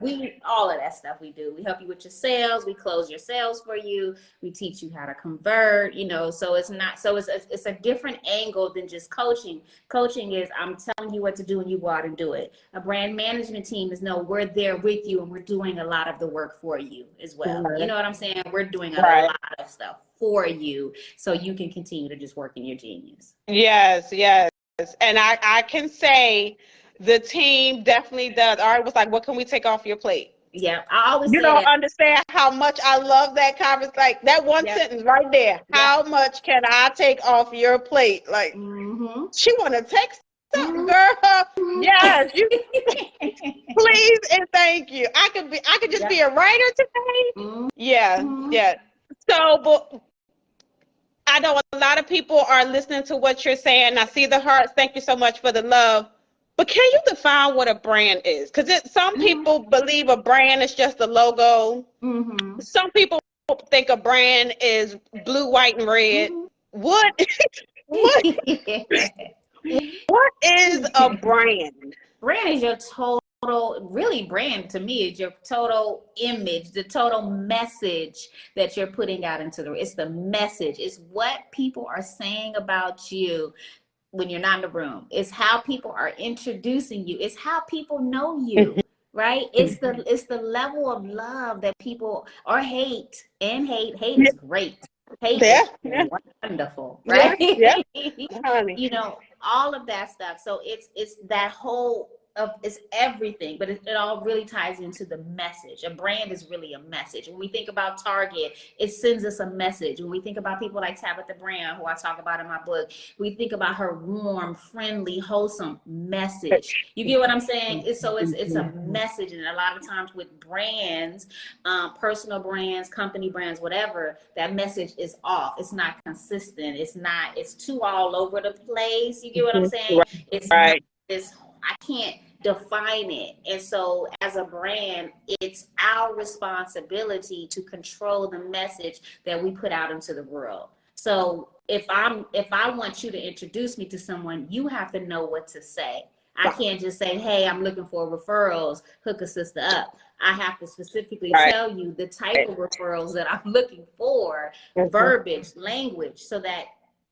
Speaker 2: all of that stuff we do. We help you with your sales. We close your sales for you. We teach you how to convert, you know, so it's a different angle than just coaching. Coaching is I'm telling you what to do and you go out and do it. A brand management team is no, we're there with you and we're doing a lot of the work for you as well.
Speaker 1: Right.
Speaker 2: You know what I'm saying? We're doing a
Speaker 1: Right.
Speaker 2: lot of stuff for you so you can continue to just work in your genius.
Speaker 1: Yes, yes. And I can say the team definitely does. Ari was like, what can we take off your plate?
Speaker 2: Yeah, I always
Speaker 1: You
Speaker 2: say
Speaker 1: don't
Speaker 2: that.
Speaker 1: understand how much I love that conversation. Like that one
Speaker 2: Yep.
Speaker 1: sentence right there.
Speaker 2: Yep.
Speaker 1: How much can I take off your plate? Like she want to take something, girl. Yes, you please and thank you. I could just be a writer today. Yeah, yeah. So, but I know a lot of people are listening to what you're saying. I see the hearts. Thank you so much for the love. But can you define what a brand is? Because some people believe a brand is just a logo. Some people think a brand is blue, white, and red. What what is a brand?
Speaker 2: Brand is your total, really brand to me is your total image, the total message that you're putting out into it's the message. It's what people are saying about you when you're not in the room. It's how people are introducing you. It's how people know you. Right? It's the level of love that people or hate is great. Hate is wonderful, right?
Speaker 1: Yeah, honey.
Speaker 2: You know, all of that stuff. So it's that whole it's everything, but it all really ties into the message. A brand is really a message. When we think about Target, it sends us a message. When we think about people like Tabitha Brown, who I talk about in my book, we think about her warm, friendly, wholesome message. You get what I'm saying? It's a message, and a lot of times with brands, personal brands, company brands, whatever, that message is off. It's not consistent. It's too all over the place. You get what I'm saying? It's
Speaker 1: right.
Speaker 2: I can't define it. And so as a brand, it's our responsibility to control the message that we put out into the world. So if I want you to introduce me to someone, you have to know what to say. I can't just say, hey, I'm looking for referrals, hook a sister up. I have to specifically tell you the type of referrals that I'm looking for, verbiage, language, so that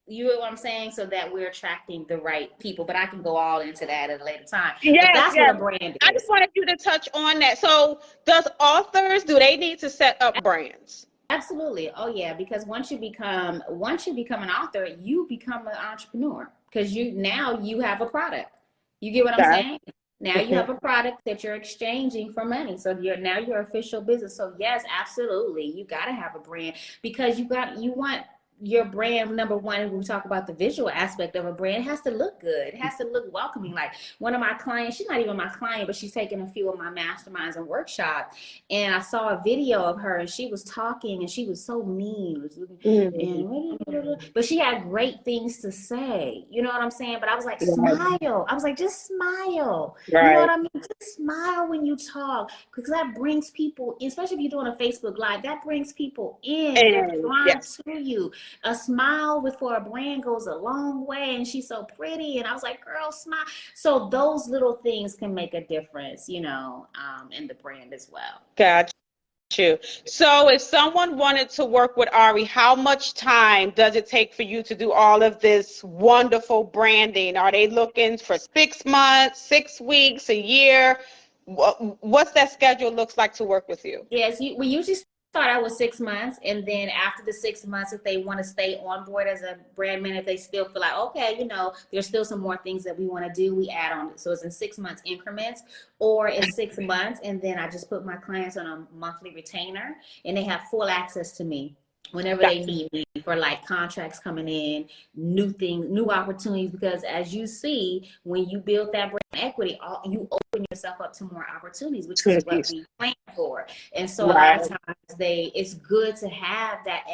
Speaker 2: you know what I'm saying? So that we're attracting the right people. But I can go all into that at a later time.
Speaker 1: Yes,
Speaker 2: but that's what a brand is.
Speaker 1: I just wanted you to touch on that. So do they need to set up brands?
Speaker 2: Absolutely. Oh yeah, because once you become an author, you become an entrepreneur because now you have a product. You get what I'm saying? Now you have a product that you're exchanging for money. So now you're official business. So yes, absolutely. You got to have a brand because you want your brand, number one, when we talk about the visual aspect of a brand, it has to look good. It has to look welcoming. Like one of my clients, she's not even my client, but she's taken a few of my masterminds and workshops. And I saw a video of her and she was talking and she was so mean. But she had great things to say. You know what I'm saying? But I was like, smile. I was like, just smile. You know what I mean? Just smile when you talk because that brings people, especially if you're doing a Facebook Live, that brings people in. They're drawn to you. A smile before a brand goes a long way, and she's so pretty. And I was like, girl, smile. So those little things can make a difference, you know, in the brand as well.
Speaker 1: Gotcha. So if someone wanted to work with Ari, how much time does it take for you to do all of this wonderful branding? Are they looking for 6 months, 6 weeks, a year? What's that schedule looks like to work with you?
Speaker 2: Yes, we usually start out with 6 months, and then after the 6 months, if they want to stay on board as a brand manager, if they still feel like, okay, you know, there's still some more things that we want to do, we add on. So it's in 6 months increments, or it's 6 months, and then I just put my clients on a monthly retainer, and they have full access to me whenever they need me for like contracts coming in, new things, new opportunities. Because as you see, when you build that brand equity, you open open yourself up to more opportunities, which is what we plan for. And so a
Speaker 1: Right.
Speaker 2: lot of times it's good to have that,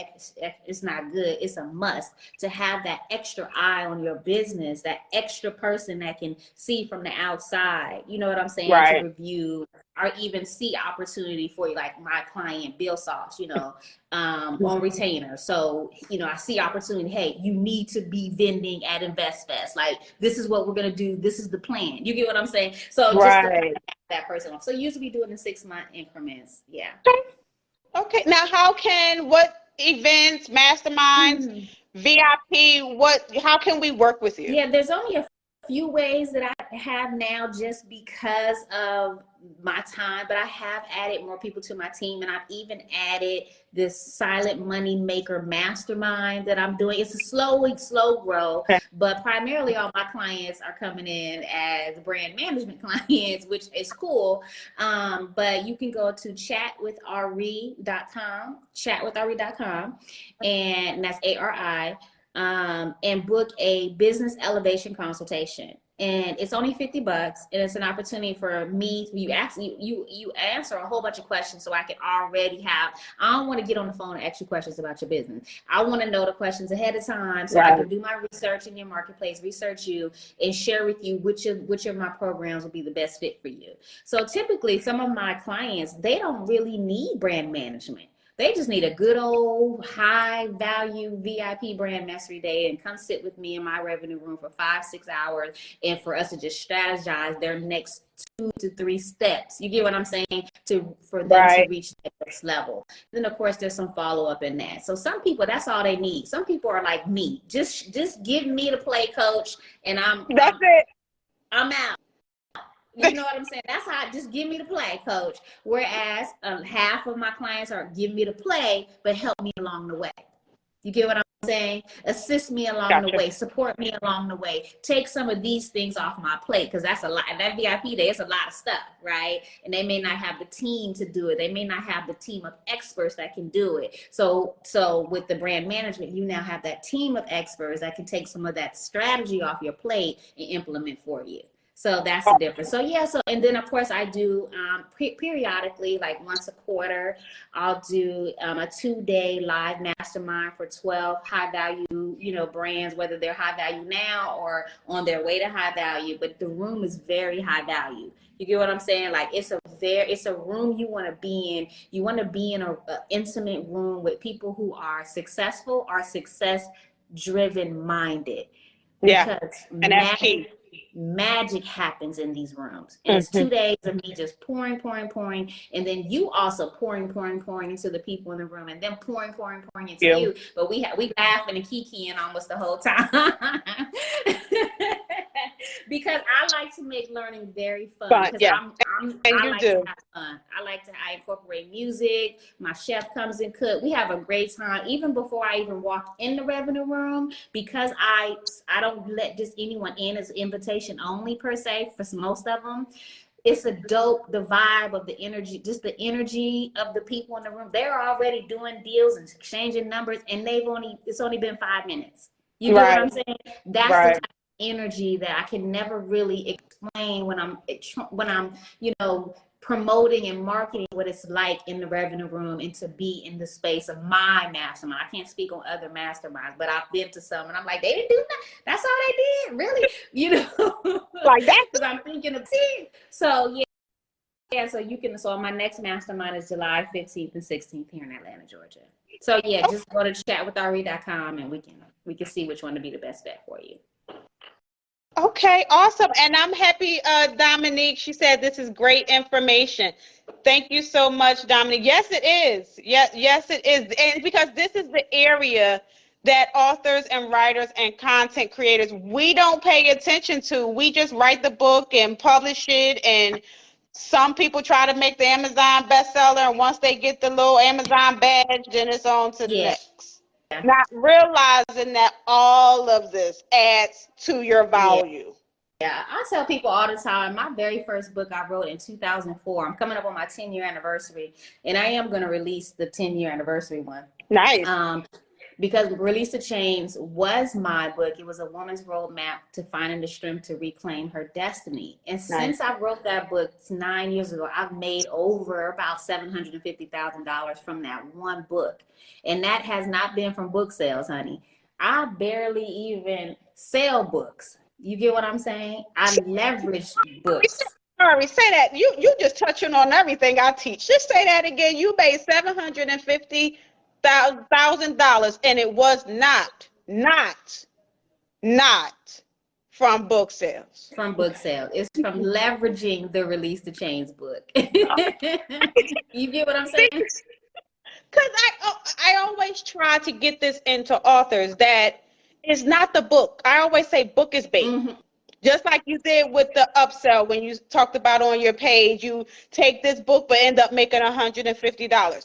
Speaker 2: it's not good, it's a must to have that extra eye on your business, that extra person that can see from the outside, you know what I'm saying, to
Speaker 1: Right.
Speaker 2: review or even see opportunity for you, like my client Bill Sauce, you know, on retainer. So, you know, I see opportunity. Hey, you need to be vending at InvestFest. Like, this is what we're going to do. This is the plan. You get what I'm saying? So just to
Speaker 1: Right.
Speaker 2: that person. So usually doing the 6-month increments. Yeah.
Speaker 1: Okay. Now, what events, masterminds, VIP, how can we work with you?
Speaker 2: Yeah, there's only a few ways that I have now just because of my time, but I have added more people to my team, and I've even added this silent money maker mastermind that I'm doing. It's a slow grow,
Speaker 1: Okay.
Speaker 2: but primarily all my clients are coming in as brand management clients, which is cool. But you can go to chatwithari.com, and that's ARI. And book a business elevation consultation. And it's only $50, and it's an opportunity for me. You answer a whole bunch of questions, so I can already have. I don't want to get on the phone and ask you questions about your business. I want to know the questions ahead of time, so I can do my research in your marketplace, research you, and share with you which of my programs will be the best fit for you. So typically, some of my clients, they don't really need brand management. They just need a good old high value VIP brand mastery day and come sit with me in my revenue room for 5-6 hours, and for us to just strategize their next 2 to 3 steps. You get what I'm saying? For them to reach the next level. Then of course there's some follow up in that. So some people, that's all they need. Some people are like me. Just give me the play, coach, and I'm out. You know what I'm saying? That's how, just give me the play, coach. Whereas half of my clients are give me the play, but help me along the way. You get what I'm saying? Assist me along the way, support me along the way, take some of these things off my plate, because that's a lot. And that VIP day is a lot of stuff, right? And they may not have the team to do it. They may not have the team of experts that can do it. So with the brand management, you now have that team of experts that can take some of that strategy off your plate and implement for you. So that's the difference. So yeah, and then of course I do periodically, like once a quarter, I'll do a 2-day live mastermind for 12 high value, brands, whether they're high value now or on their way to high value, but the room is very high value. You get what I'm saying? Like it's a room you want to be in. You want to be in an intimate room with people who are successful, are success driven minded.
Speaker 1: Yeah. And that's key.
Speaker 2: Magic happens in these rooms, and it's 2 days of me just pouring, and then you also pouring into the people in the room, and then pouring into you. But we laughing and kikiing almost the whole time because I like to make learning very fun.
Speaker 1: Yeah.
Speaker 2: I like to have fun. I incorporate music. My chef comes and cook. We have a great time even before I even walk in the revenue room, because I don't let just anyone in as invitation only per se for most of them. It's the vibe of the energy, just the energy of the people in the room. They're already doing deals and exchanging numbers, and it's only been 5 minutes. You get what I'm saying? That's the type of energy that I can never really explain when I'm promoting and marketing what it's like in the revenue room, and to be in the space of my mastermind. I can't speak on other masterminds, but I've been to some, and I'm like, they didn't do that. That's all they did, really,
Speaker 1: like that.
Speaker 2: Because I'm thinking of it. So yeah. So my next mastermind is July 15th and 16th here in Atlanta, Georgia. So yeah, just go to chatwithari.com, and we can see which one to be the best bet for you.
Speaker 1: Okay, awesome. And I'm happy, Dominique, she said this is great information. Thank you so much, Dominique. Yes, it is. Yes, it is. And because this is the area that authors and writers and content creators, we don't pay attention to. We just write the book and publish it, and some people try to make the Amazon bestseller, and once they get the little Amazon badge, then it's on to the next. Not realizing that all of this adds to your value.
Speaker 2: Yeah, I tell people all the time, my very first book I wrote in 2004. I'm coming up on my 10-year anniversary, and I am going to release the 10-year anniversary one.
Speaker 1: Nice.
Speaker 2: Because Release the Chains was my book. It was a woman's roadmap to finding the strength to reclaim her destiny. And since I wrote that book 9 years ago, I've made over about $750,000 from that one book. And that has not been from book sales, honey. I barely even sell books. You get what I'm saying? I leverage books.
Speaker 1: Sorry, say that. You just touching on everything I teach. Just say that again. You made $750,000, and it was not from book sales.
Speaker 2: From book sales. It's from leveraging the Release the Chains book. You get what I'm saying?
Speaker 1: Because I always try to get this into authors that it's not the book. I always say book is bait. Mm-hmm. Just like you did with the upsell when you talked about on your page, you take this book but end up making $150.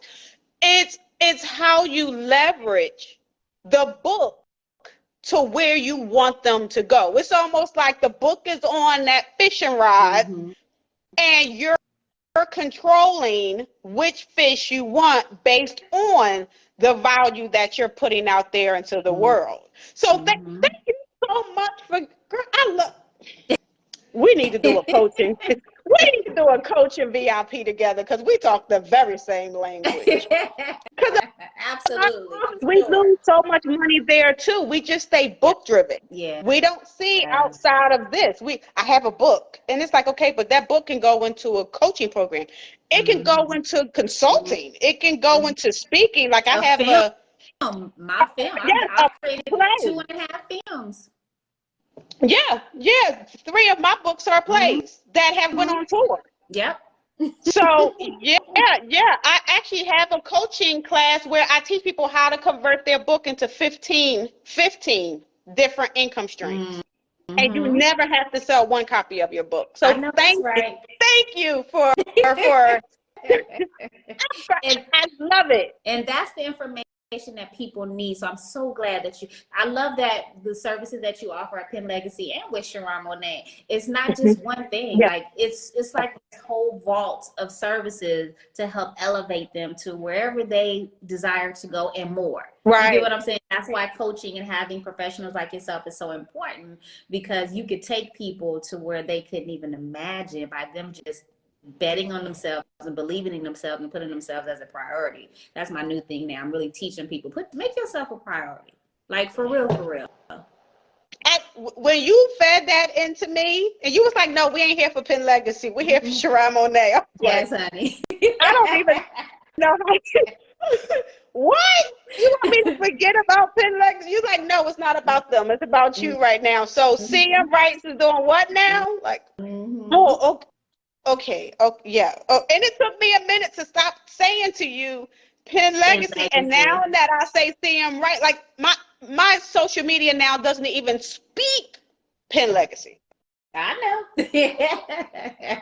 Speaker 1: It's how you leverage the book to where you want them to go. It's almost like the book is on that fishing rod, mm-hmm. and you're controlling which fish you want based on the value that you're putting out there into the mm-hmm. world. So mm-hmm. thank you so much for, girl, we need to do a coaching. We need to do a coaching VIP together because we talk the very same language.
Speaker 2: Absolutely.
Speaker 1: We lose so much money there too. We just stay book driven.
Speaker 2: Yeah.
Speaker 1: We don't see outside of this. I have a book, and it's like, okay, but that book can go into a coaching program. It can go into consulting. It can go into speaking. Like I have
Speaker 2: my film. I've created 2.5 films.
Speaker 1: Yeah. 3 of my books are plays that have went on tour.
Speaker 2: Yep.
Speaker 1: So yeah. I actually have a coaching class where I teach people how to convert their book into 15 different income streams. Mm-hmm. And you never have to sell one copy of your book. So thank you for I love it.
Speaker 2: And that's the information that people need. So I'm so glad that I love that the services that you offer at Penn Legacy and with Charron Monet, it's not just one thing. Yeah. Like it's like this whole vault of services to help elevate them to wherever they desire to go and more.
Speaker 1: Right.
Speaker 2: You get what I'm saying? That's why coaching and having professionals like yourself is so important, because you could take people to where they couldn't even imagine by them just betting on themselves and believing in themselves and putting themselves as a priority. That's my new thing now. I'm really teaching people, make yourself a priority. Like for real.
Speaker 1: When you fed that into me, and you was like, no, we ain't here for Penn Legacy. We're here for Charron Monet.
Speaker 2: Yes, honey.
Speaker 1: I don't even know how to. What? You want me to forget about Penn Legacy? You're like, no, it's not about them. It's about you right now. So CM Rights is doing what now? Like, oh, okay. Okay. Oh, yeah. Oh, and it took me a minute to stop saying to you Penn Legacy. And now that I say CM Right, like my social media now doesn't even speak Penn Legacy.
Speaker 2: I know.
Speaker 1: I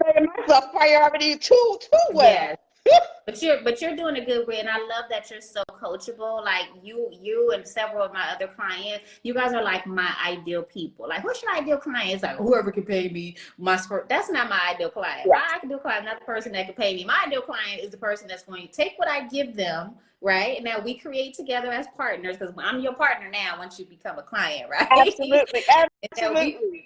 Speaker 1: made myself priority too well.
Speaker 2: Yes. But you're doing a good way, and I love that you're so coachable. Like you and several of my other clients, you guys are like my ideal people. Like, what's your ideal client? It's like whoever can pay me that's not my ideal client. Yeah. My ideal client is not the person that can pay me. My ideal client is the person that's going to take what I give them, right? Now we create together as partners, because I'm your partner now once you become a client, right?
Speaker 1: Absolutely.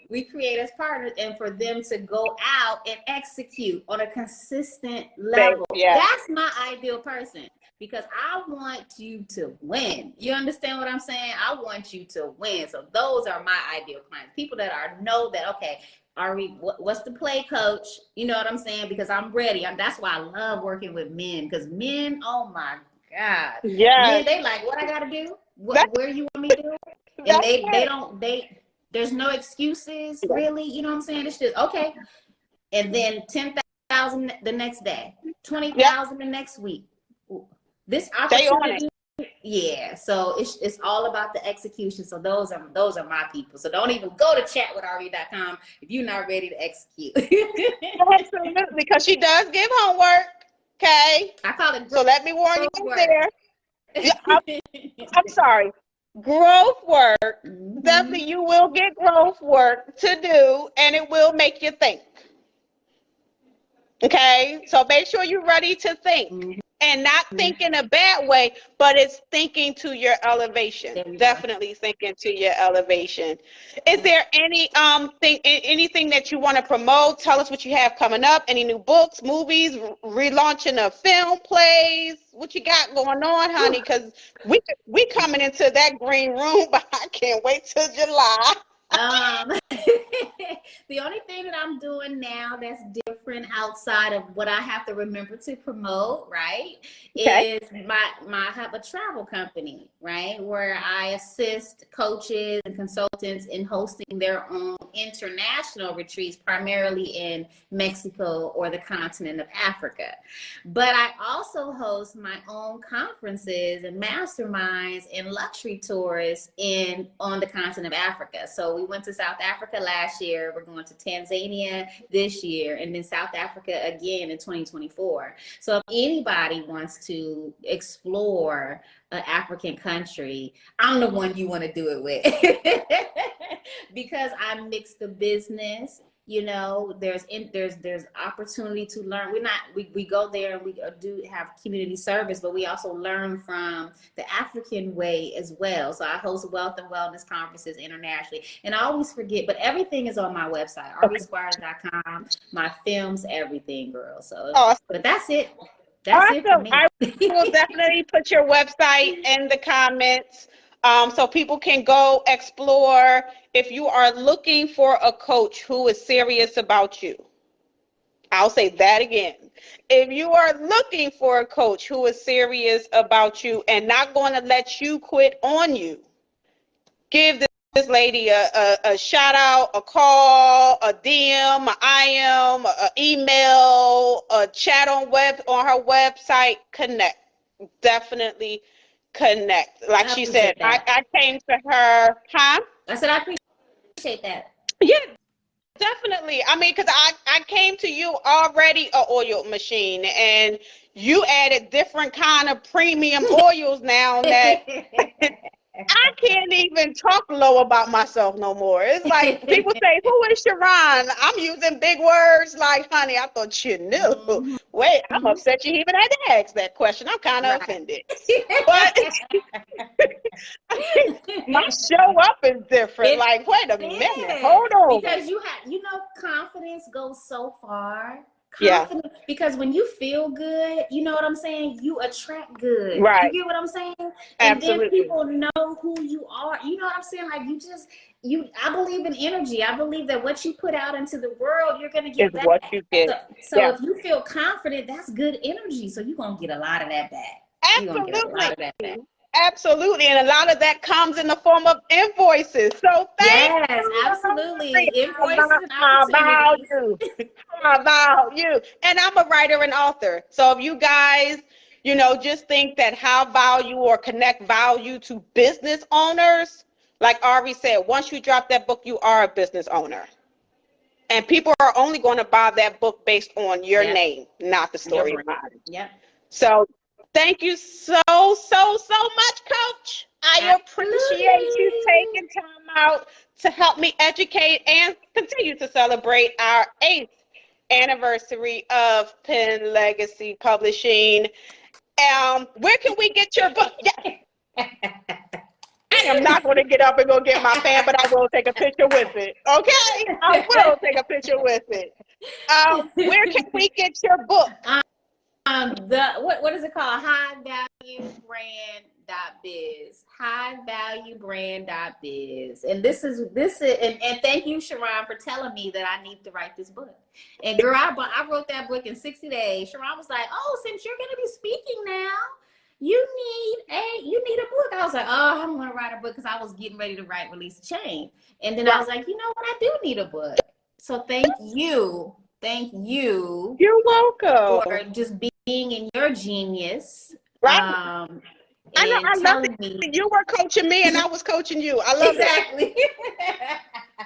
Speaker 2: We create as partners, and for them to go out and execute on a consistent level. Yeah. That's my ideal person, because I want you to win. You understand what I'm saying? I want you to win. So those are my ideal clients. People that know that, okay, what's the play, coach? You know what I'm saying? Because I'm ready. That's why I love working with men, because men, oh my God.
Speaker 1: Yeah.
Speaker 2: Men, they like, what I got to do? Where you want me to do? And there's no excuses, really. You know what I'm saying? It's just, okay. And then 10,000 the next day, 20,000 the next week. This opportunity. Yeah. So it's all about the execution. So those are my people. So don't even go to chatwithre.com if you're not ready to execute.
Speaker 1: Absolutely, because she does give homework. Okay.
Speaker 2: I call it.
Speaker 1: So let me warn you there. I'm sorry. Growth work. Mm-hmm. Definitely, you will get growth work to do, and it will make you think. Okay, so make sure you're ready to think, and not think in a bad way, but it's thinking to your elevation.
Speaker 2: There you go.
Speaker 1: Definitely thinking to your elevation. Is there anything that you want to promote? Tell us what you have coming up. Any new books, movies, relaunching of film, plays? What you got going on, honey? Because we coming into that green room, but I can't wait till July.
Speaker 2: The only thing that I'm doing now that's different outside of what I have to remember to promote, right,
Speaker 1: Okay.
Speaker 2: is I have a travel company, right, where I assist coaches and consultants in hosting their own international retreats, primarily in Mexico or the continent of Africa. But I also host my own conferences and masterminds and luxury tours on the continent of Africa. So we went to South Africa last year. We're going to Tanzania this year, and then South Africa again in 2024. So if anybody wants to explore an African country, I'm the one you want to do it with. Because I mix the business. You know, there's opportunity to learn. We go there and we do have community service, but we also learn from the African way as well. So I host wealth and wellness conferences internationally, and I always forget, but everything is on my website, rbsquires.com. My films, everything, girl. So,
Speaker 1: Awesome.
Speaker 2: but that's it. That's it for me.
Speaker 1: I will definitely put your website in the comments, so people can go explore. If you are looking for a coach who is serious about you, I'll say that again. If you are looking for a coach who is serious about you and not going to let you quit on you, give this lady a shout out, a call, a DM, a IM, a email, a chat on her website. Connect. Definitely connect. Like she said, I came to her, huh?
Speaker 2: I said I appreciate that.
Speaker 1: Yeah, definitely. I mean, because I came to you already a oil machine, and you added different kind of premium oils now that I can't even talk low about myself no more. It's like people say, "Who is Charron?" I'm using big words like, "Honey, I thought you knew."
Speaker 2: Mm-hmm.
Speaker 1: Wait, I'm upset you even had to ask that question. I'm kind of offended. But my show up is different. Like, wait a minute, hold on.
Speaker 2: Because confidence goes so far.
Speaker 1: Confidence,
Speaker 2: yeah. Because when you feel good, you know what I'm saying? You attract good.
Speaker 1: Right.
Speaker 2: You get what I'm saying? And
Speaker 1: Absolutely.
Speaker 2: then people know who you are. You know what I'm saying? Like I believe in energy. I believe that what you put out into the world, you're gonna get back.
Speaker 1: What you get.
Speaker 2: So if you feel confident, that's good energy. So you're gonna get a lot of that back.
Speaker 1: Absolutely. You're gonna get a lot of that back. Absolutely, and a lot of that comes in the form of invoices. So thank you.
Speaker 2: Absolutely. Invoices and
Speaker 1: opportunities. About you. And I'm a writer and author. So if you guys, just think that how value or connect value to business owners, like Ari said, once you drop that book, you are a business owner. And people are only going to buy that book based on your name, not the story behind it.
Speaker 2: Yeah.
Speaker 1: So thank you so much, Coach. I appreciate you taking time out to help me educate and continue to celebrate our 8th anniversary of Pen Legacy Publishing. Where can we get your book? I am not going to get up and go get my fan, but I will take a picture with it. Okay? I will take a picture with it. Where can we get your book?
Speaker 2: What is it called? Highvaluebrand.biz. Highvaluebrand.biz. And this is and thank you, Charron, for telling me that I need to write this book. And girl, I wrote that book in 60 days. Charron was like, "Oh, since you're gonna be speaking now, you need a book." I was like, "Oh, I'm gonna write a book," because I was getting ready to Release a Chain. And then I was like, you know what? I do need a book. So thank you.
Speaker 1: You're welcome.
Speaker 2: For just being in your genius.
Speaker 1: Right. I love it. You were coaching me and I was coaching you. I love
Speaker 2: exactly.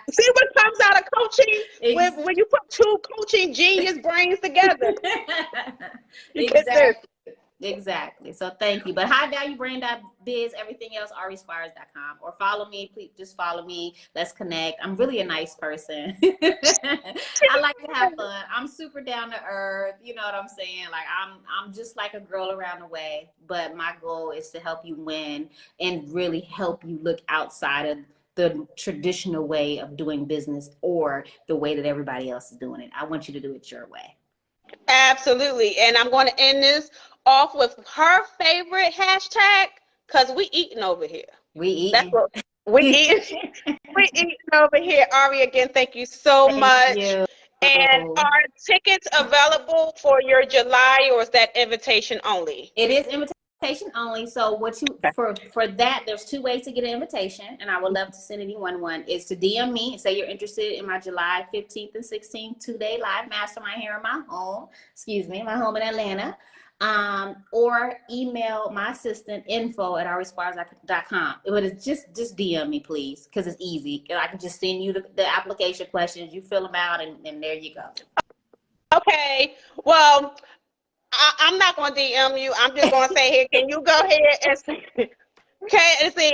Speaker 1: See what comes out of coaching when you put two coaching genius brains together.
Speaker 2: Exactly. Exactly. So thank you. But highvaluebrand.biz, everything else, arisquires.com. Or follow me. Please just follow me. Let's connect. I'm really a nice person. I like to have fun. I'm super down to earth. You know what I'm saying? Like I'm just like a girl around the way. But my goal is to help you win and really help you look outside of the traditional way of doing business or the way that everybody else is doing it. I want you to do it your way.
Speaker 1: Absolutely. And I'm going to end this off with her favorite hashtag, because we eating over here.
Speaker 2: We eating.
Speaker 1: That's what we eating. We eating over here. Ari, again, thank you so much.
Speaker 2: You.
Speaker 1: And are tickets available for your July, or is that invitation only?
Speaker 2: It is invitation only. So what you for that, there's two ways to get an invitation, and I would love to send anyone one. Is to DM me and say you're interested in my July 15th and 16th 2-day live mastermind here in my home. My home in Atlanta. Or email my assistant info@arisquires.com. But it's just DM me, please, because it's easy. I can just send you the application questions. You fill them out, and there you go.
Speaker 1: Okay. Well, I'm not going to DM you. I'm just going to say here, can you go ahead and see? Okay, and see,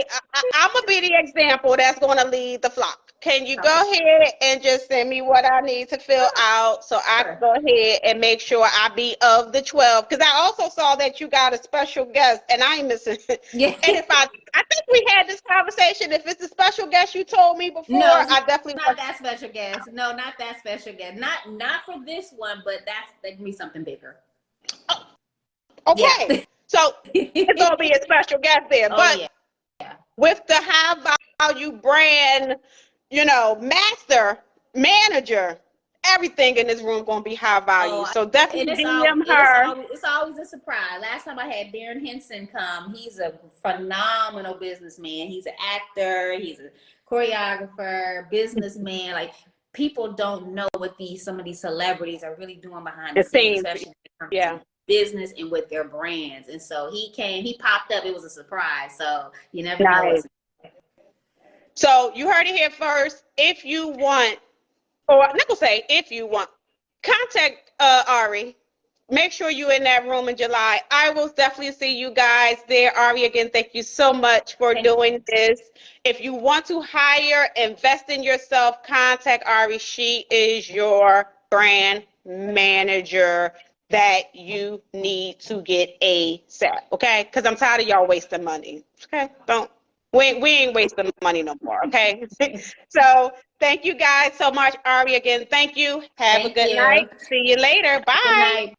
Speaker 1: I'm going to be the example that's going to lead the flock. Can you go ahead and just send me what I need to fill out so I can go ahead and make sure I be of the 12? Because I also saw that you got a special guest, and I ain't missing it.
Speaker 2: Yeah.
Speaker 1: And if I think we had this conversation. If it's a special guest you told me before,
Speaker 2: no,
Speaker 1: I definitely
Speaker 2: not that special guest. No, not that special guest. Not for this one, but that can be something bigger.
Speaker 1: Okay,
Speaker 2: yeah.
Speaker 1: So it's gonna be a special guest there, but
Speaker 2: yeah.
Speaker 1: With the high value brand, master manager, everything in this room gonna be high value. So definitely DM her.
Speaker 2: It's always a surprise. Last time I had Darren Henson come, he's a phenomenal businessman. He's an actor, he's a choreographer, businessman. Like, people don't know what some of these celebrities are really doing behind the scenes, especially business and with their brands. And so he popped up. It was a surprise. So you never know.
Speaker 1: So you heard it here first. If you want, or I'm not gonna say if you want, contact Ari. Make sure you're in that room in July. I will definitely see you guys there. Ari, again, thank you so much for doing this. If you want to hire, invest in yourself, contact Ari. She is your brand manager that you need to get ASAP, okay? Because I'm tired of y'all wasting money, okay? We ain't wasting money no more, okay? So thank you guys so much. Ari, again, thank you. Have a good night. See you later. Bye.
Speaker 2: Good night.